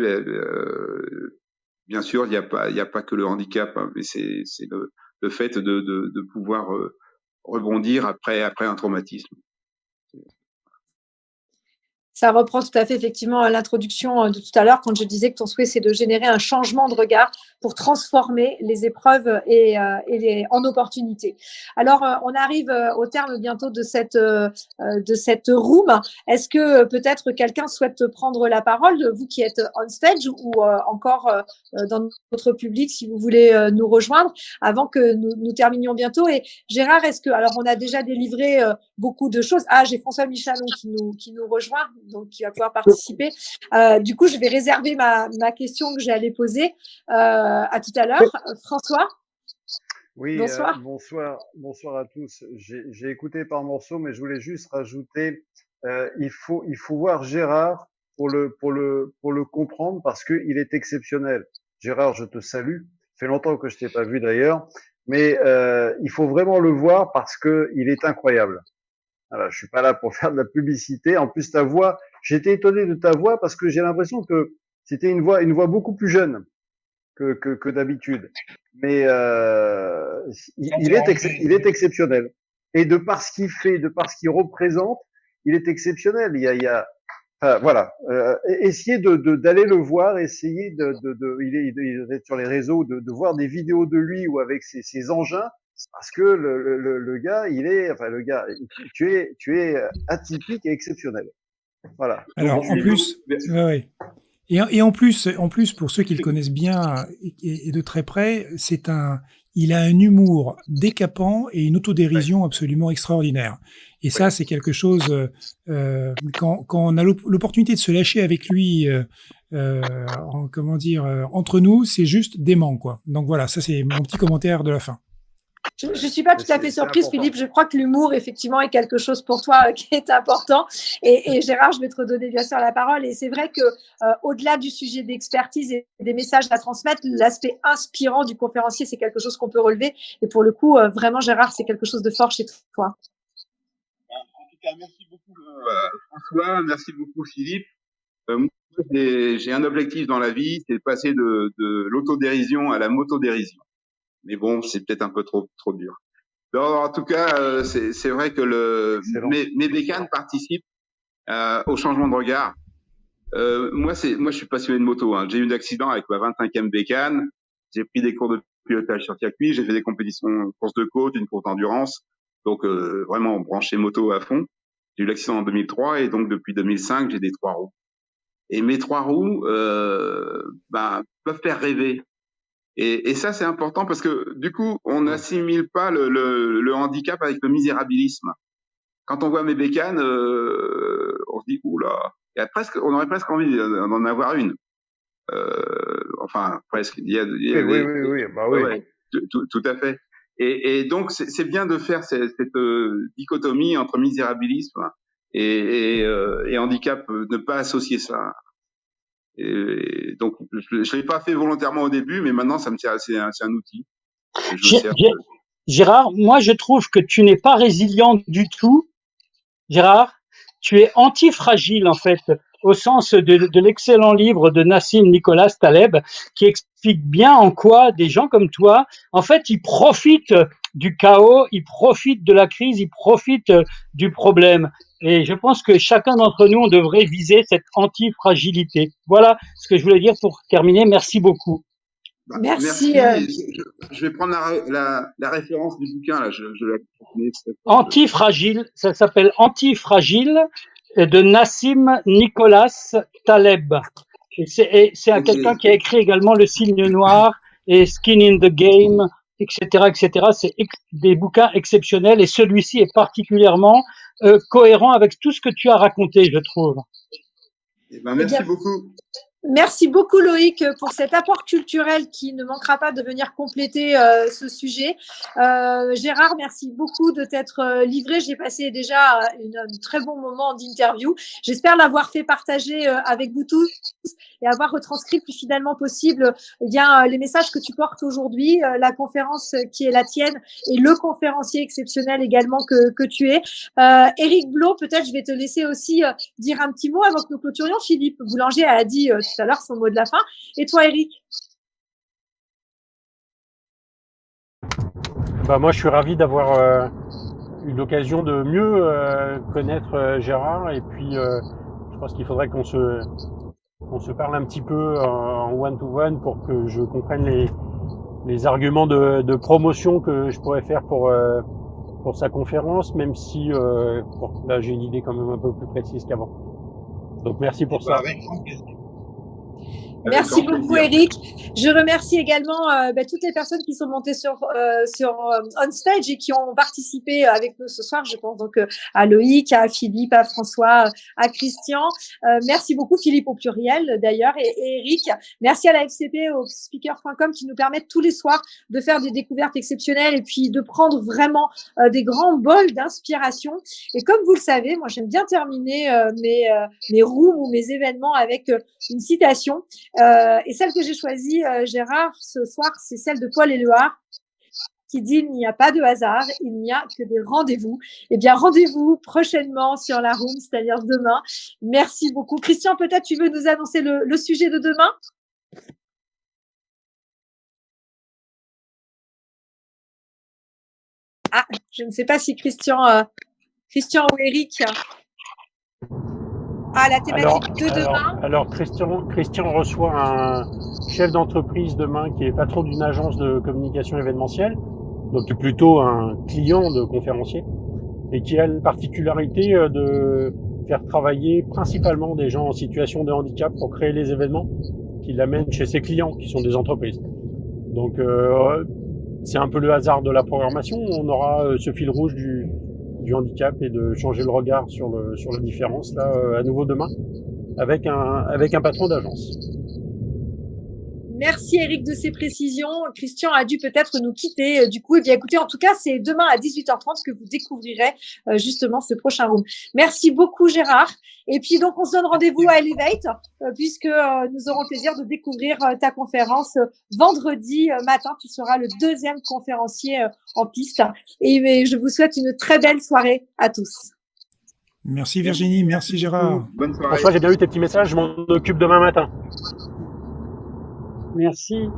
bien sûr, il y a pas que le handicap, hein, mais c'est le fait de pouvoir rebondir après un traumatisme. Ça reprend tout à fait effectivement l'introduction de tout à l'heure quand je disais que ton souhait, c'est de générer un changement de regard pour transformer les épreuves en opportunités. Alors, on arrive au terme bientôt de cette room. Est-ce que peut-être quelqu'un souhaite prendre la parole, vous qui êtes on stage ou encore dans notre public, si vous voulez nous rejoindre, avant que nous terminions bientôt. Et Gérard, alors on a déjà délivré beaucoup de choses. Ah, j'ai François Michalon qui nous rejoint, donc qui va pouvoir participer. Du coup, je vais réserver ma question que j'allais poser à tout à l'heure. François? Oui, bonsoir. bonsoir à tous. J'ai écouté par morceaux, mais je voulais juste rajouter, il faut voir Gérard pour le comprendre parce que il est exceptionnel. Gérard, je te salue. Ça fait longtemps que je t'ai pas vu d'ailleurs, mais il faut vraiment le voir parce que il est incroyable. Voilà, je suis pas là pour faire de la publicité. En plus, ta voix, j'étais étonné de ta voix parce que j'ai l'impression que c'était une voix beaucoup plus jeune que d'habitude. Mais il est exceptionnel. Et de par ce qu'il fait, de par ce qu'il représente, il est exceptionnel. Enfin, voilà. Essayez d'aller le voir, essayez il est sur les réseaux, de voir des vidéos de lui ou avec ses engins, parce que le gars, tu es atypique et exceptionnel. Voilà. Alors, en plus, ouais. Et en plus, pour ceux qui le connaissent bien et de très près, il a un humour décapant et une autodérision absolument extraordinaire. Et ça, c'est quelque chose, quand on a l'opportunité de se lâcher avec lui, entre nous, c'est juste dément, quoi. Donc voilà, ça c'est mon petit commentaire de la fin. Je ne suis pas tout à fait surprise, Philippe. Je crois que l'humour, effectivement, est quelque chose pour toi qui est important. Et Gérard, je vais te redonner bien sûr la parole. Et c'est vrai que au-delà du sujet d'expertise et des messages à transmettre, l'aspect inspirant du conférencier, c'est quelque chose qu'on peut relever. Et pour le coup, vraiment, Gérard, c'est quelque chose de fort chez toi. En tout cas, merci beaucoup François, merci beaucoup Philippe. Moi, J'ai un objectif dans la vie, c'est de passer de l'autodérision à la motodérision. Mais bon, c'est peut-être un peu trop dur. Alors, en tout cas, c'est vrai que mes bécanes participent au changement de regard. Moi, je suis passionné de moto. Hein. J'ai eu un accident avec ma 25e bécane. J'ai pris des cours de pilotage sur circuit. J'ai fait des compétitions, course de côte, une course d'endurance. Donc, vraiment branché moto à fond. J'ai eu l'accident en 2003 et donc depuis 2005, j'ai des 3 roues. Et mes 3 roues, peuvent faire rêver. Et ça, c'est important parce que du coup, on n'assimile pas le handicap avec le misérabilisme. Quand on voit mes bécanes, on se dit oula, on aurait presque envie d'en avoir une. Enfin, presque. Il y a Oui, bah oui. Ouais, tout à fait. Et donc, c'est bien de faire cette dichotomie entre misérabilisme et handicap, ne pas associer ça. Et donc, je l'ai pas fait volontairement au début, mais maintenant, ça me sert, c'est un outil. Et je me sers. Gérard, moi je trouve que tu n'es pas résilient du tout, Gérard. Tu es antifragile en fait, au sens de l'excellent livre de Nassim Nicolas Taleb, qui explique bien en quoi des gens comme toi, en fait, ils profitent du chaos, ils profitent de la crise, ils profitent du problème. Et je pense que chacun d'entre nous, on devrait viser cette antifragilité. Voilà ce que je voulais dire pour terminer. Merci beaucoup. Merci. Je vais prendre la référence du bouquin là. Antifragile, ça s'appelle Antifragile de Nassim Nicolas Taleb. Et c'est quelqu'un qui a écrit également Le Signe Noir et Skin in the Game, etc., etc. C'est des bouquins exceptionnels et celui-ci est particulièrement cohérent avec tout ce que tu as raconté, je trouve. Merci beaucoup. Merci beaucoup Loïc pour cet apport culturel qui ne manquera pas de venir compléter ce sujet. Gérard, merci beaucoup de t'être livré. J'ai passé déjà un très bon moment d'interview. J'espère l'avoir fait partager avec vous tous et avoir retranscrit le plus fidèlement possible les messages que tu portes aujourd'hui, la conférence qui est la tienne et le conférencier exceptionnel également que tu es. Éric Blot, peut-être je vais te laisser aussi dire un petit mot avant que nous clôturions. Philippe Boulanger a dit tout à l'heure son mot de la fin. Et toi, Éric? Moi, je suis ravi d'avoir eu l'occasion de mieux connaître Gérard. Et puis, je pense qu'il faudrait qu'on se parle un petit peu en one-to-one pour que je comprenne les arguments de promotion que je pourrais faire pour sa conférence, même si là, j'ai une idée quand même un peu plus précise qu'avant. Donc, merci pour ça. Merci beaucoup, Éric. Je remercie également toutes les personnes qui sont montées sur on stage et qui ont participé avec nous ce soir. Je pense donc à Loïc, à Philippe, à François, à Christian. Merci beaucoup, Philippe au pluriel d'ailleurs, et Éric. Merci à la FCP, au speaker.com qui nous permettent tous les soirs de faire des découvertes exceptionnelles et puis de prendre vraiment des grands bols d'inspiration. Et comme vous le savez, moi j'aime bien terminer mes rooms ou mes événements avec une citation. Et celle que j'ai choisie, Gérard, ce soir, c'est celle de Paul Éluard qui dit « Il n'y a pas de hasard, il n'y a que des rendez-vous ». Eh bien, rendez-vous prochainement sur la room, c'est-à-dire demain. Merci beaucoup. Christian, peut-être tu veux nous annoncer le sujet de demain? Ah, je ne sais pas si Christian ou Éric… Ah, la thématique de demain. Alors Christian reçoit un chef d'entreprise demain qui est patron d'une agence de communication événementielle, donc plutôt un client de conférencier, et qui a la particularité de faire travailler principalement des gens en situation de handicap pour créer les événements qu'il amène chez ses clients, qui sont des entreprises. Donc c'est un peu le hasard de la programmation. On aura ce fil rouge du handicap et de changer le regard sur la différence là à nouveau demain avec un patron d'agence. Merci Éric de ces précisions. Christian a dû peut-être nous quitter. Du coup, eh bien, écoutez, en tout cas, c'est demain à 18h30 que vous découvrirez justement ce prochain room. Merci beaucoup Gérard. Et puis donc, on se donne rendez-vous à Elevate puisque nous aurons le plaisir de découvrir ta conférence vendredi matin. Tu seras le deuxième conférencier en piste. Et je vous souhaite une très belle soirée à tous. Merci Virginie, merci Gérard. Bonne soirée. François, j'ai bien eu tes petits messages, je m'en occupe demain matin. Merci.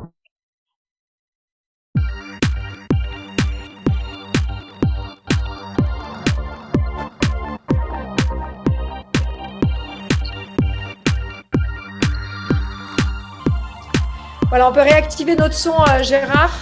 Voilà, on peut réactiver notre son, Gérard.